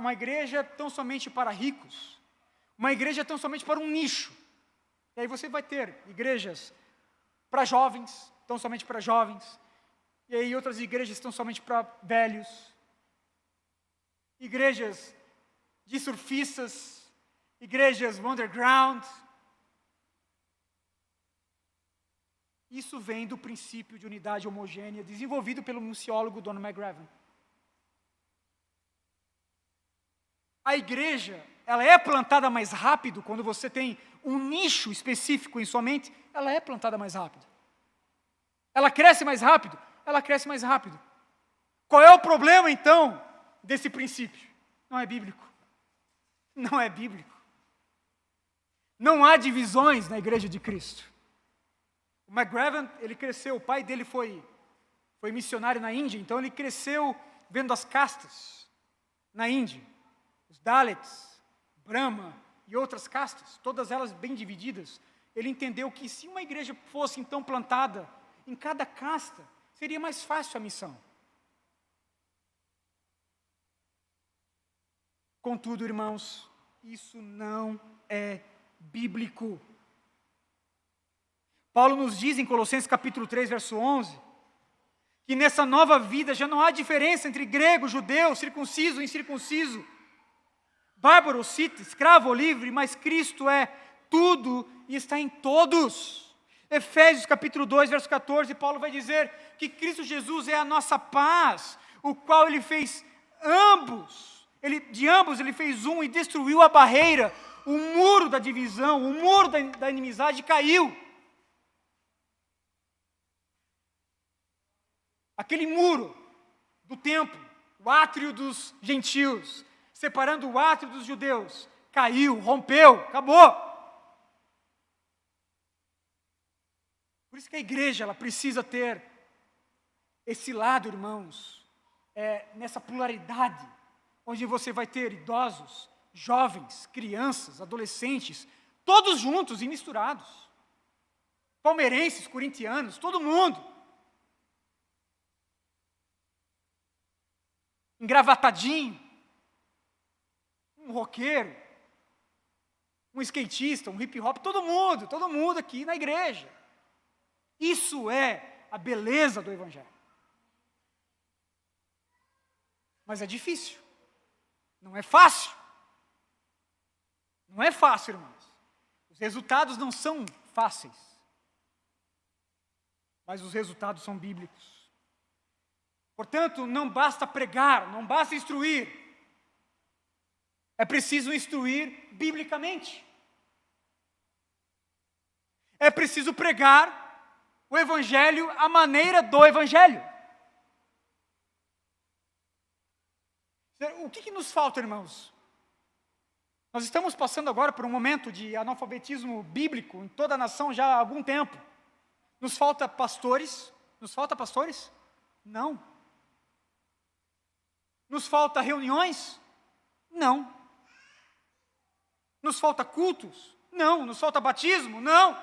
Uma igreja tão somente para ricos. Uma igreja tão somente para um nicho. E aí você vai ter igrejas para jovens, tão somente para jovens. E aí outras igrejas estão somente para velhos. Igrejas de surfistas. Igrejas underground. Isso vem do princípio de unidade homogênea, desenvolvido pelo missiólogo Donald McGavran. A igreja, ela é plantada mais rápido quando você tem um nicho específico em sua mente, ela é plantada mais rápido. Ela cresce mais rápido, ela cresce mais rápido. Qual é o problema, então, desse princípio? Não é bíblico. Não é bíblico. Não há divisões na igreja de Cristo. O McGavran, ele cresceu, o pai dele foi missionário na Índia, então ele cresceu vendo as castas na Índia. Os Dalits, Brahma e outras castas, todas elas bem divididas. Ele entendeu que se uma igreja fosse então plantada em cada casta, seria mais fácil a missão. Contudo, irmãos, isso não é bíblico. Paulo nos diz em Colossenses capítulo 3, verso 11, que nessa nova vida já não há diferença entre grego, judeu, circunciso, incircunciso, bárbaro, cita, escravo ou livre, mas Cristo é tudo e está em todos. Efésios capítulo 2, verso 14, Paulo vai dizer que Cristo Jesus é a nossa paz, o qual ele fez de ambos ele fez um e destruiu a barreira, o muro da divisão, o muro da inimizade caiu. Aquele muro do templo, o átrio dos gentios, separando o átrio dos judeus, caiu, rompeu, acabou. Por isso que a igreja ela precisa ter esse lado, irmãos, nessa pluralidade, onde você vai ter idosos, jovens, crianças, adolescentes, todos juntos e misturados. Palmeirenses, corintianos, todo mundo. Engravatadinho, um roqueiro, um skatista, um hip hop, todo mundo aqui na igreja. Isso é a beleza do Evangelho. Mas é difícil, não é fácil. Não é fácil, irmãos. Os resultados não são fáceis, mas os resultados são bíblicos. Portanto, não basta pregar, não basta instruir. É preciso instruir biblicamente. É preciso pregar o Evangelho à maneira do Evangelho. O que nos falta, irmãos? Nós estamos passando agora por um momento de analfabetismo bíblico em toda a nação já há algum tempo. Nos falta pastores? Nos falta pastores? Não. Nos falta reuniões? Não. Nos falta cultos? Não. Nos falta batismo? Não.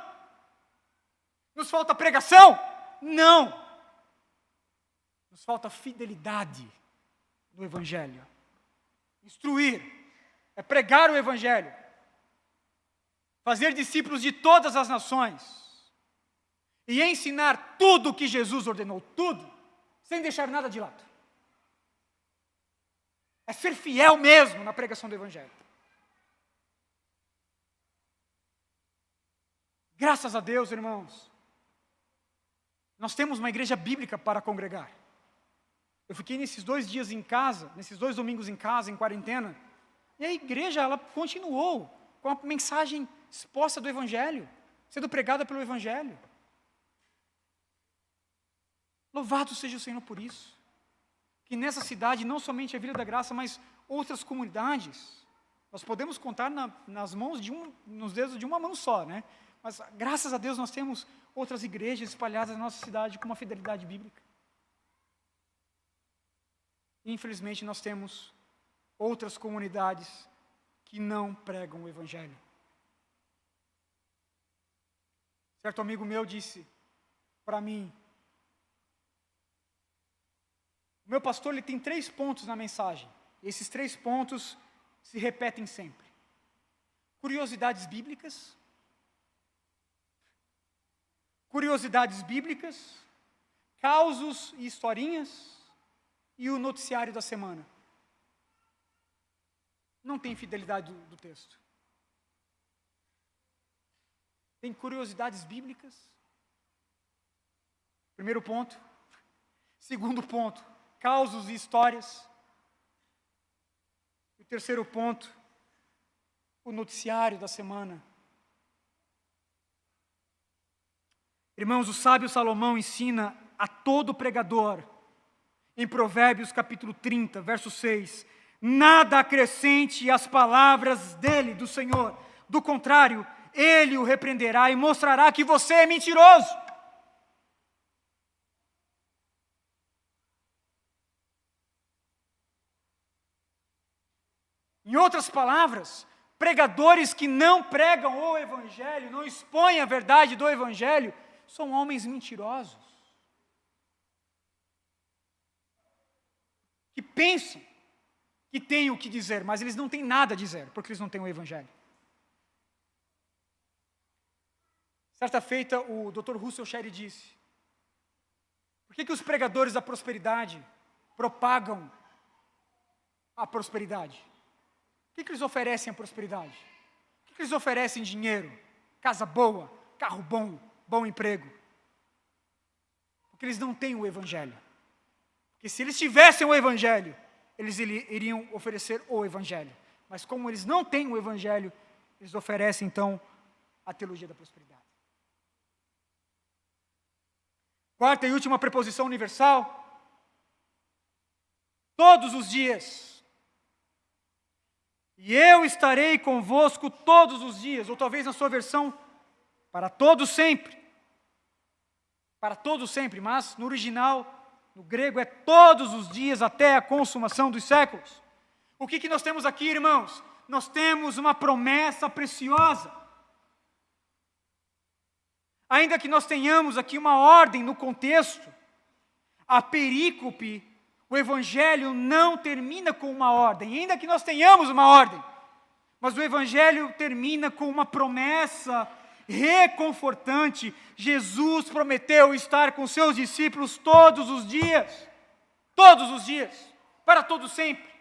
Nos falta pregação? Não. Nos falta fidelidade no Evangelho. Instruir é pregar o Evangelho. Fazer discípulos de todas as nações. E ensinar tudo o que Jesus ordenou, tudo, sem deixar nada de lado. É ser fiel mesmo na pregação do Evangelho. Graças a Deus, irmãos, nós temos uma igreja bíblica para congregar. Eu fiquei nesses 2 dias em casa, nesses 2 domingos em casa, em quarentena, e a igreja, ela continuou com a mensagem exposta do Evangelho, sendo pregada pelo Evangelho. Louvado seja o Senhor por isso. Que nessa cidade, não somente a Vila da Graça, mas outras comunidades, nós podemos contar nas mãos nos dedos de uma mão só, né? Mas graças a Deus nós temos outras igrejas espalhadas na nossa cidade com uma fidelidade bíblica. E, infelizmente nós temos outras comunidades que não pregam o Evangelho. Certo amigo meu disse para mim, o meu pastor ele tem 3 pontos na mensagem. E esses 3 pontos se repetem sempre. Curiosidades bíblicas. Curiosidades bíblicas. Causos e historinhas. E o noticiário da semana. Não tem fidelidade do texto. Tem curiosidades bíblicas. Primeiro ponto. Segundo ponto, causos e histórias. E o terceiro ponto, o noticiário da semana. Irmãos, o sábio Salomão ensina a todo pregador, em Provérbios capítulo 30, verso 6, nada acrescente às palavras dele, do Senhor. Do contrário, ele o repreenderá e mostrará que você é mentiroso. Em outras palavras, pregadores que não pregam o Evangelho, não expõem a verdade do Evangelho, são homens mentirosos. Que pensam que têm o que dizer, mas eles não têm nada a dizer, porque eles não têm o Evangelho. Certa feita, o Dr. Russell Shedd disse, por que os pregadores da prosperidade propagam a prosperidade? O que eles oferecem a prosperidade? O que eles oferecem dinheiro, casa boa, carro bom, bom emprego? Porque eles não têm o Evangelho. Porque se eles tivessem o Evangelho, eles iriam oferecer o Evangelho. Mas como eles não têm o Evangelho, eles oferecem então a teologia da prosperidade. Quarta e última preposição universal. Todos os dias. E eu estarei convosco todos os dias, ou talvez na sua versão, para todos sempre. Para todos sempre, mas no original, no grego, é todos os dias até a consumação dos séculos. O que nós temos aqui, irmãos? Nós temos uma promessa preciosa. Ainda que nós tenhamos aqui uma ordem no contexto, a perícope, o Evangelho não termina com uma ordem, ainda que nós tenhamos uma ordem, mas o Evangelho termina com uma promessa reconfortante. Jesus prometeu estar com seus discípulos todos os dias, para todo sempre.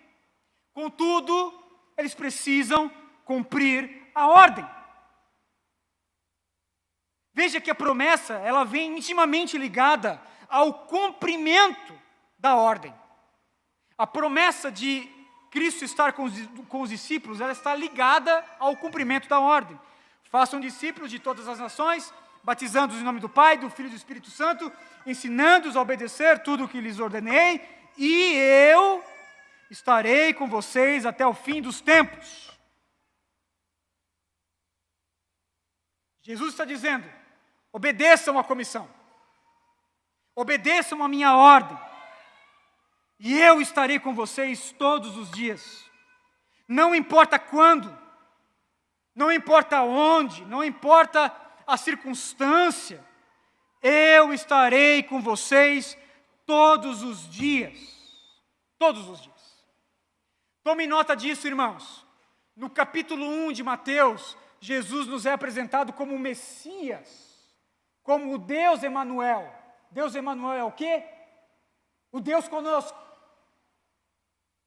Contudo, eles precisam cumprir a ordem. Veja que a promessa, ela vem intimamente ligada ao cumprimento da ordem. A promessa de Cristo estar com os discípulos, ela está ligada ao cumprimento da ordem. Façam discípulos de todas as nações, batizando-os em nome do Pai, do Filho e do Espírito Santo, ensinando-os a obedecer tudo o que lhes ordenei, e eu estarei com vocês até o fim dos tempos. Jesus está dizendo: obedeçam à comissão, obedeçam à minha ordem, e eu estarei com vocês todos os dias. Não importa quando, não importa onde, não importa a circunstância, eu estarei com vocês todos os dias. Todos os dias. Tome nota disso, irmãos. No capítulo 1 de Mateus, Jesus nos é apresentado como o Messias, como o Deus Emanuel. Deus Emanuel é o quê? O Deus conosco.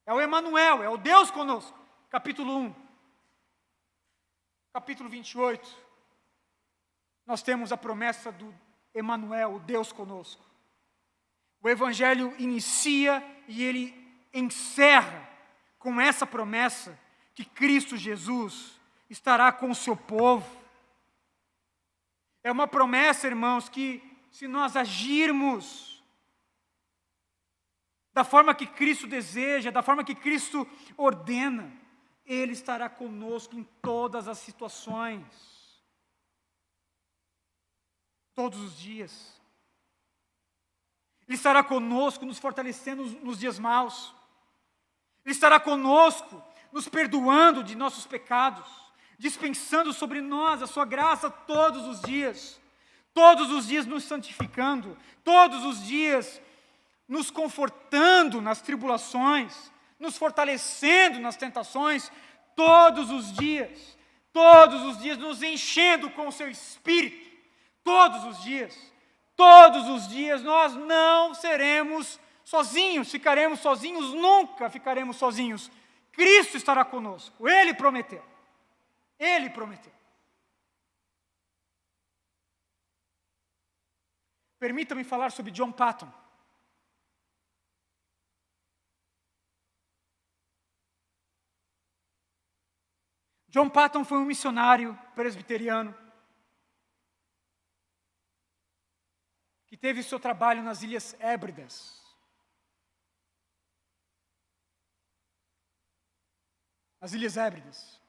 É o Emanuel, é o Deus conosco. Capítulo 1. Capítulo 28. Nós temos a promessa do Emanuel, o Deus conosco. O Evangelho inicia e ele encerra com essa promessa que Cristo Jesus estará com o seu povo. É uma promessa, irmãos, que se nós agirmos da forma que Cristo deseja, da forma que Cristo ordena, Ele estará conosco em todas as situações, todos os dias. Ele estará conosco, nos fortalecendo nos dias maus. Ele estará conosco, nos perdoando de nossos pecados, dispensando sobre nós a sua graça todos os dias nos santificando, todos os dias nos confortando nas tribulações, nos fortalecendo nas tentações, todos os dias nos enchendo com o seu Espírito, todos os dias nós não seremos sozinhos, ficaremos sozinhos, nunca ficaremos sozinhos. Cristo estará conosco, Ele prometeu. Permita-me falar sobre John Paton. John Paton foi um missionário presbiteriano que teve seu trabalho nas Ilhas Hébridas. Nas Ilhas Hébridas.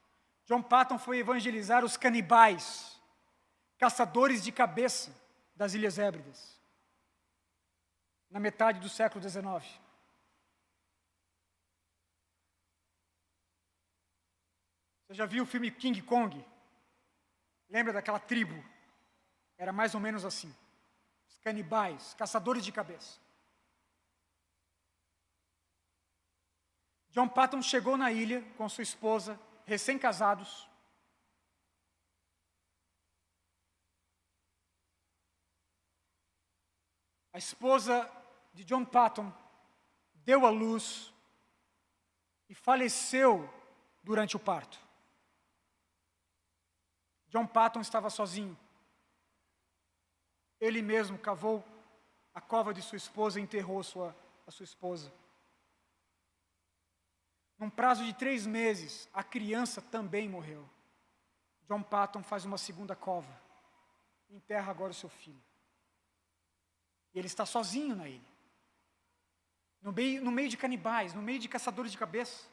John Paton foi evangelizar os canibais, caçadores de cabeça das Ilhas Hébridas, na metade do século XIX. Você já viu o filme King Kong? Lembra daquela tribo? Era mais ou menos assim. Os canibais, caçadores de cabeça. John Paton chegou na ilha com sua esposa, recém-casados. A esposa de John Paton deu à luz e faleceu durante o parto. John Paton estava sozinho. Ele mesmo cavou a cova de sua esposa e enterrou a sua esposa. Num prazo de 3 meses, a criança também morreu. John Paton faz uma segunda cova. E enterra agora o seu filho. E ele está sozinho na ilha. No meio de canibais, no meio de caçadores de cabeça.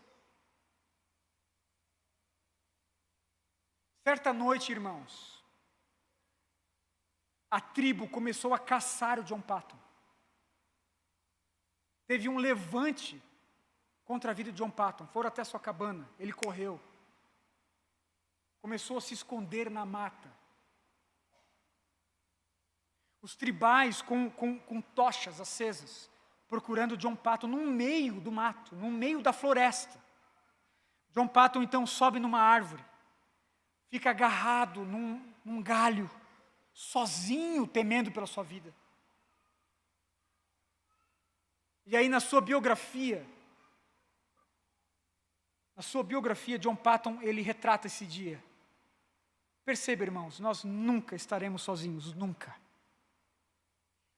Certa noite, irmãos, a tribo começou a caçar o John Paton. Teve um levante contra a vida de John Paton. Foram até sua cabana, ele correu. Começou a se esconder na mata. Os tribais com tochas acesas, procurando John Paton no meio do mato, no meio da floresta. John Paton então sobe numa árvore, fica agarrado num galho, sozinho, temendo pela sua vida. E aí na sua biografia, John Paton, ele retrata esse dia. Perceba, irmãos, nós nunca estaremos sozinhos, nunca.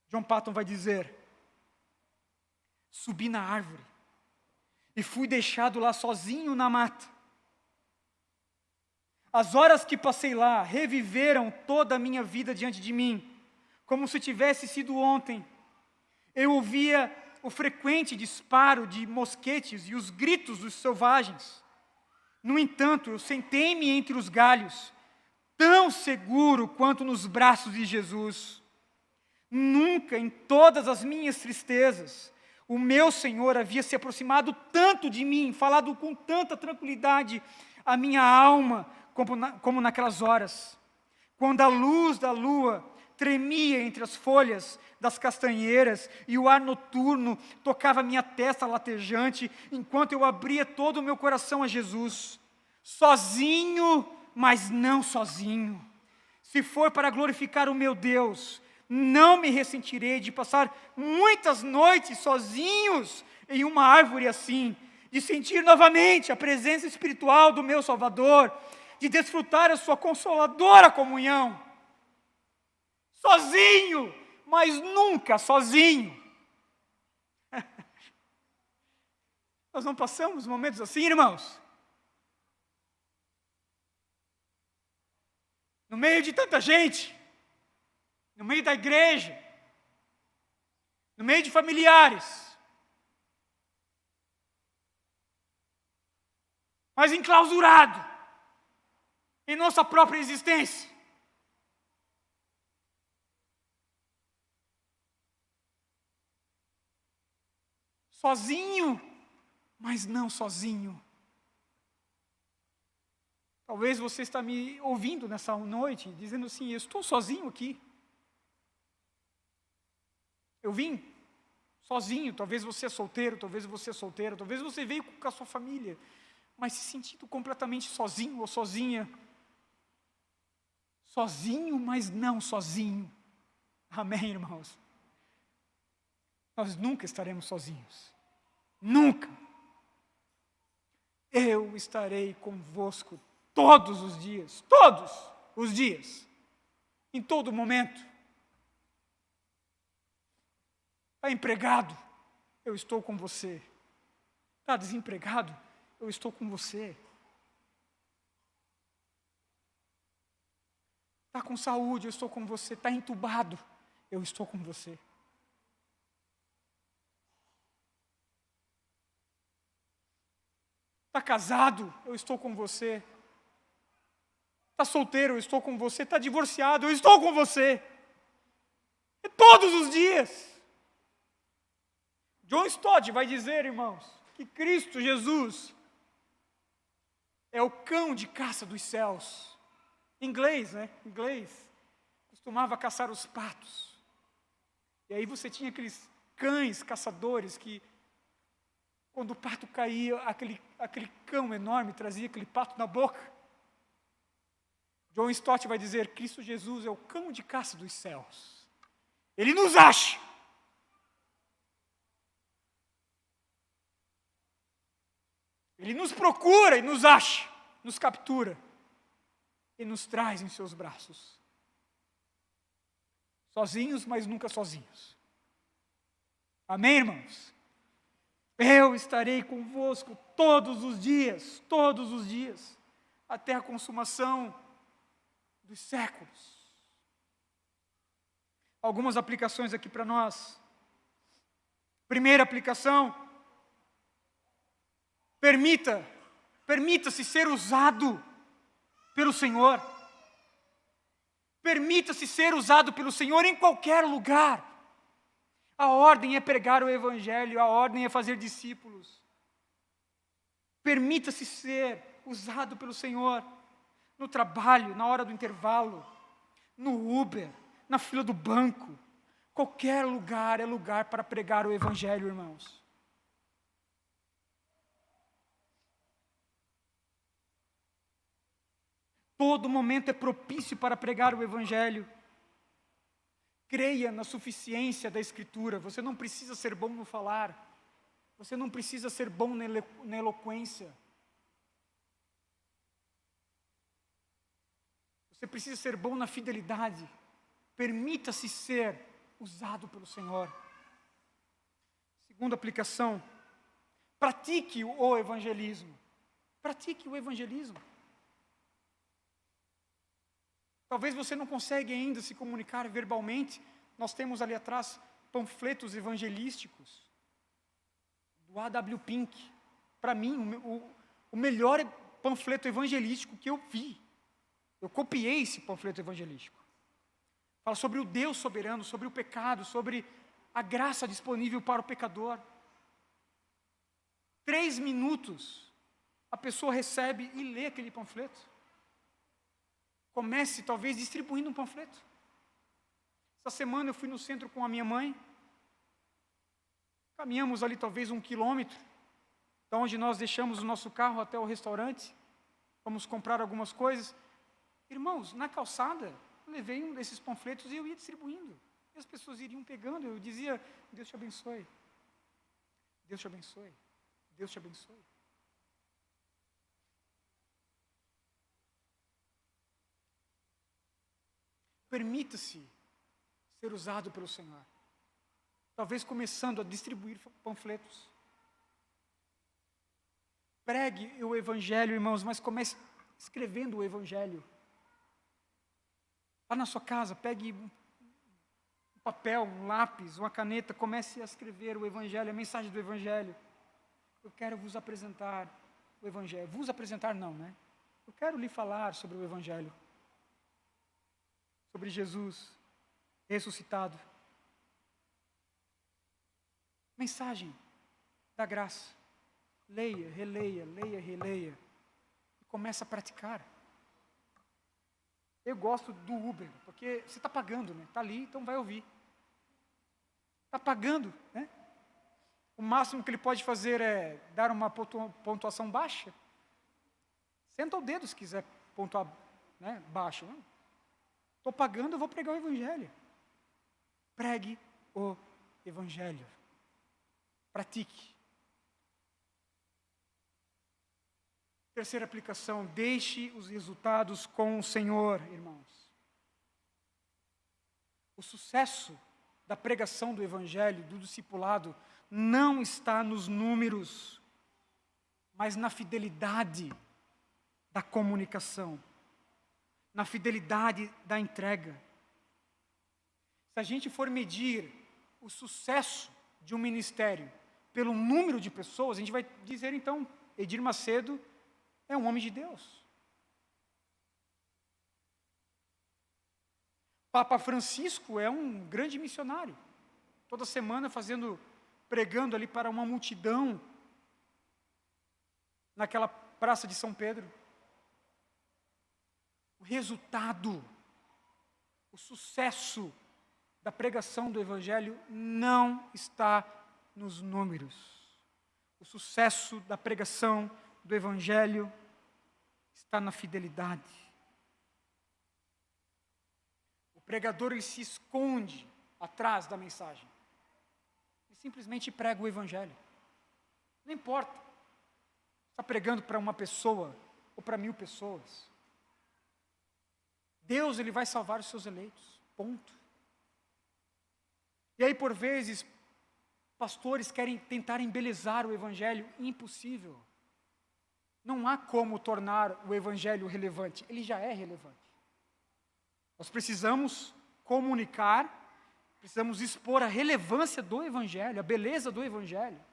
John Paton vai dizer: subi na árvore e fui deixado lá sozinho na mata. As horas que passei lá reviveram toda a minha vida diante de mim, como se tivesse sido ontem. Eu ouvia o frequente disparo de mosquetes e os gritos dos selvagens. No entanto, eu sentei-me entre os galhos, tão seguro quanto nos braços de Jesus. Nunca em todas as minhas tristezas, o meu Senhor havia se aproximado tanto de mim, falado com tanta tranquilidade a minha alma, como naquelas horas, quando a luz da lua tremia entre as folhas das castanheiras e o ar noturno tocava minha testa latejante, enquanto eu abria todo o meu coração a Jesus, sozinho, mas não sozinho. Se for para glorificar o meu Deus, não me ressentirei de passar muitas noites sozinhos em uma árvore assim, de sentir novamente a presença espiritual do meu Salvador, de desfrutar a sua consoladora comunhão. Sozinho, mas nunca sozinho. Nós não passamos momentos assim, irmãos? No meio de tanta gente, no meio da igreja, no meio de familiares, mas enclausurado em nossa própria existência. Sozinho, mas não sozinho. Talvez você está me ouvindo nessa noite, dizendo assim, eu estou sozinho aqui. Eu vim sozinho, talvez você é solteiro, talvez você é solteira, talvez você veio com a sua família, mas se sentindo completamente sozinho ou sozinha. Sozinho, mas não sozinho. Amém, irmãos? Nós nunca estaremos sozinhos. Nunca. Eu estarei convosco todos os dias, em todo momento. Está empregado? Eu estou com você. Está desempregado? Eu estou com você. Está com saúde? Eu estou com você. Está entubado? Eu estou com você. Está casado? Eu estou com você. Está solteiro? Eu estou com você. Está divorciado? Eu estou com você. É todos os dias. John Stott vai dizer, irmãos, que Cristo Jesus é o cão de caça dos céus. Em inglês, né? Em inglês. Costumava caçar os patos. E aí você tinha aqueles cães caçadores que, quando o pato caía, aquele cão enorme trazia aquele pato na boca. John Stott vai dizer, Cristo Jesus é o cão de caça dos céus. Ele nos acha. Ele nos procura e nos acha, nos captura e nos traz em seus braços. Sozinhos, mas nunca sozinhos. Amém, irmãos? Eu estarei convosco todos os dias, até a consumação dos séculos. Algumas aplicações aqui para nós. Primeira aplicação, permita-se ser usado pelo Senhor. Permita-se ser usado pelo Senhor em qualquer lugar. A ordem é pregar o Evangelho, a ordem é fazer discípulos. Permita-se ser usado pelo Senhor no trabalho, na hora do intervalo, no Uber, na fila do banco. Qualquer lugar é lugar para pregar o Evangelho, irmãos. Todo momento é propício para pregar o Evangelho. Creia na suficiência da Escritura. Você não precisa ser bom no falar. Você não precisa ser bom na eloquência. Você precisa ser bom na fidelidade. Permita-se ser usado pelo Senhor. Segunda aplicação. Pratique o evangelismo. Pratique o evangelismo. Talvez você não consiga ainda se comunicar verbalmente. Nós temos ali atrás panfletos evangelísticos do A.W. Pink. Para mim, o melhor panfleto evangelístico que eu vi. Eu copiei esse panfleto evangelístico. Fala sobre o Deus soberano, sobre o pecado, sobre a graça disponível para o pecador. 3 minutos, a pessoa recebe e lê aquele panfleto. Comece, talvez, distribuindo um panfleto. Essa semana eu fui no centro com a minha mãe. Caminhamos ali talvez 1 quilômetro, da onde nós deixamos o nosso carro até o restaurante. Vamos comprar algumas coisas. Irmãos, na calçada, eu levei um desses panfletos e eu ia distribuindo. E as pessoas iriam pegando. Eu dizia, Deus te abençoe. Deus te abençoe. Deus te abençoe. Permita-se ser usado pelo Senhor. Talvez começando a distribuir panfletos. Pregue o Evangelho, irmãos, mas comece escrevendo o Evangelho. Lá na sua casa, pegue um papel, um lápis, uma caneta, comece a escrever o Evangelho, a mensagem do Evangelho. Eu quero vos apresentar o Evangelho. Vos apresentar não, né? Eu quero lhe falar sobre o Evangelho. Sobre Jesus ressuscitado. Mensagem da graça. Leia, releia, leia, releia. E comece a praticar. Eu gosto do Uber, porque você está pagando, né? Está ali, então vai ouvir. Está pagando, né? O máximo que ele pode fazer é dar uma pontuação baixa. Senta o dedo se quiser pontuar, né, baixo. Estou pagando, eu vou pregar o Evangelho. Pregue o Evangelho. Pratique. Terceira aplicação, deixe os resultados com o Senhor, irmãos. O sucesso da pregação do Evangelho, do discipulado, não está nos números, mas na fidelidade da comunicação, na fidelidade da entrega. Se a gente for medir o sucesso de um ministério pelo número de pessoas, a gente vai dizer então, Edir Macedo é um homem de Deus. Papa Francisco é um grande missionário. Toda semana pregando ali para uma multidão naquela praça de São Pedro. O resultado, o sucesso da pregação do Evangelho não está nos números. O sucesso da pregação do Evangelho está na fidelidade. O pregador ele se esconde atrás da mensagem. Ele simplesmente prega o Evangelho. Não importa. Está pregando para uma pessoa ou para 1000 pessoas. Deus ele vai salvar os seus eleitos. Ponto. E aí, por vezes, pastores querem tentar embelezar o Evangelho. Impossível. Não há como tornar o Evangelho relevante. Ele já é relevante. Nós precisamos comunicar, precisamos expor a relevância do Evangelho, a beleza do Evangelho.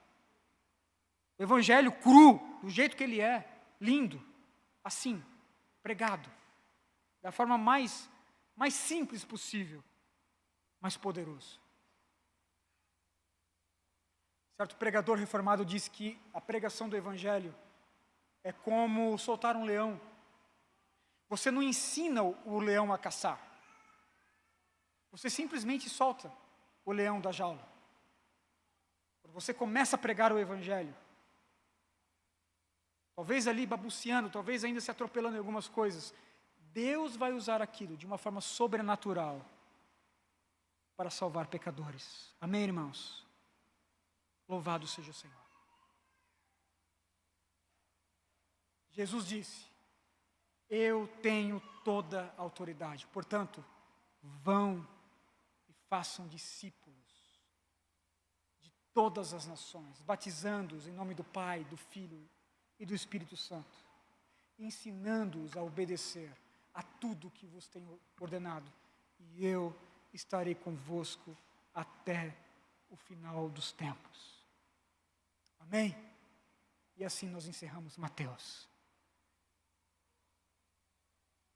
O Evangelho cru, do jeito que ele é, lindo, assim, pregado, da forma mais simples possível, mas poderoso. Certo pregador reformado disse que a pregação do Evangelho é como soltar um leão. Você não ensina o leão a caçar. Você simplesmente solta o leão da jaula. Quando você começa a pregar o Evangelho, talvez ali babuciando, talvez ainda se atropelando em algumas coisas, Deus vai usar aquilo de uma forma sobrenatural para salvar pecadores. Amém, irmãos? Louvado seja o Senhor. Jesus disse, eu tenho toda a autoridade, portanto, vão e façam discípulos de todas as nações, batizando-os em nome do Pai, do Filho e do Espírito Santo, ensinando-os a obedecer a tudo que vos tenho ordenado, e eu estarei convosco até o final dos tempos. Amém? E assim nós encerramos Mateus.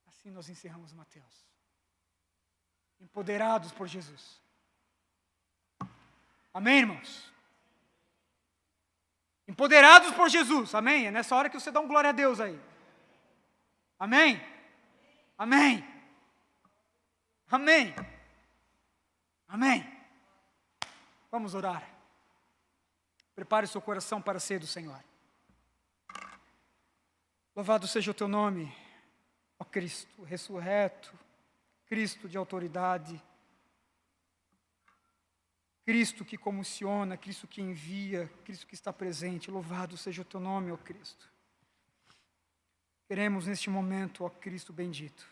Assim nós encerramos Mateus. Empoderados por Jesus. Amém, irmãos? Empoderados por Jesus. Amém? É nessa hora que você dá um glória a Deus aí. Amém? Amém? Amém? Amém? Vamos orar. Prepare o seu coração para a ceia do Senhor. Louvado seja o teu nome, ó Cristo ressurreto, Cristo de autoridade, Cristo que comissiona, Cristo que envia, Cristo que está presente. Louvado seja o teu nome, ó Cristo. Queremos neste momento, ó Cristo bendito,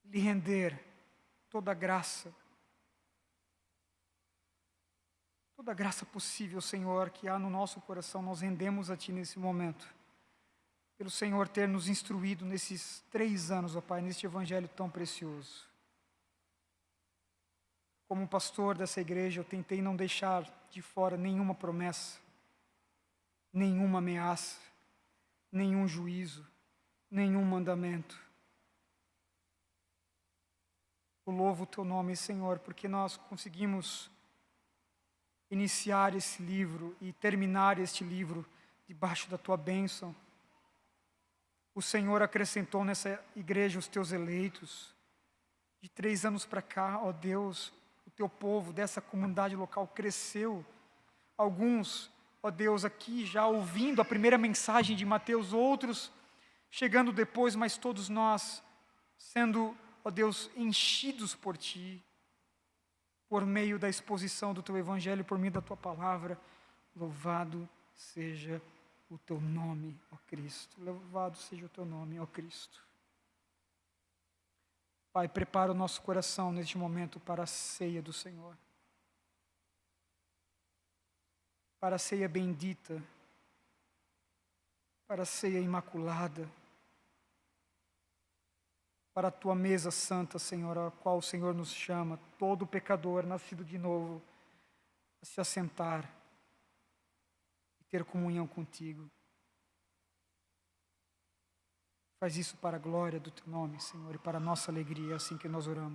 lhe render toda a graça possível, Senhor, que há no nosso coração. Nós rendemos a Ti nesse momento, pelo Senhor ter nos instruído nesses 3 anos, ó Pai, neste evangelho tão precioso. Como pastor dessa igreja, eu tentei não deixar de fora nenhuma promessa, nenhuma ameaça, nenhum juízo, nenhum mandamento. Eu louvo o Teu nome, Senhor, porque nós conseguimos iniciar esse livro e terminar este livro debaixo da Tua bênção. O Senhor acrescentou nessa igreja os Teus eleitos. De 3 anos para cá, ó Deus, o Teu povo dessa comunidade local cresceu. Alguns, ó Deus, aqui já ouvindo a primeira mensagem de Mateus, outros chegando depois, mas todos nós sendo, ó Deus, enchidos por Ti, por meio da exposição do Teu Evangelho, por meio da Tua Palavra. Louvado seja o Teu nome, ó Cristo. Louvado seja o Teu nome, ó Cristo. Pai, prepara o nosso coração neste momento para a ceia do Senhor. Para a ceia bendita, para a ceia imaculada, para a Tua mesa santa, Senhor, a qual o Senhor nos chama, todo pecador nascido de novo, a se assentar e ter comunhão contigo. Faz isso para a glória do Teu nome, Senhor, e para a nossa alegria, é assim que nós oramos.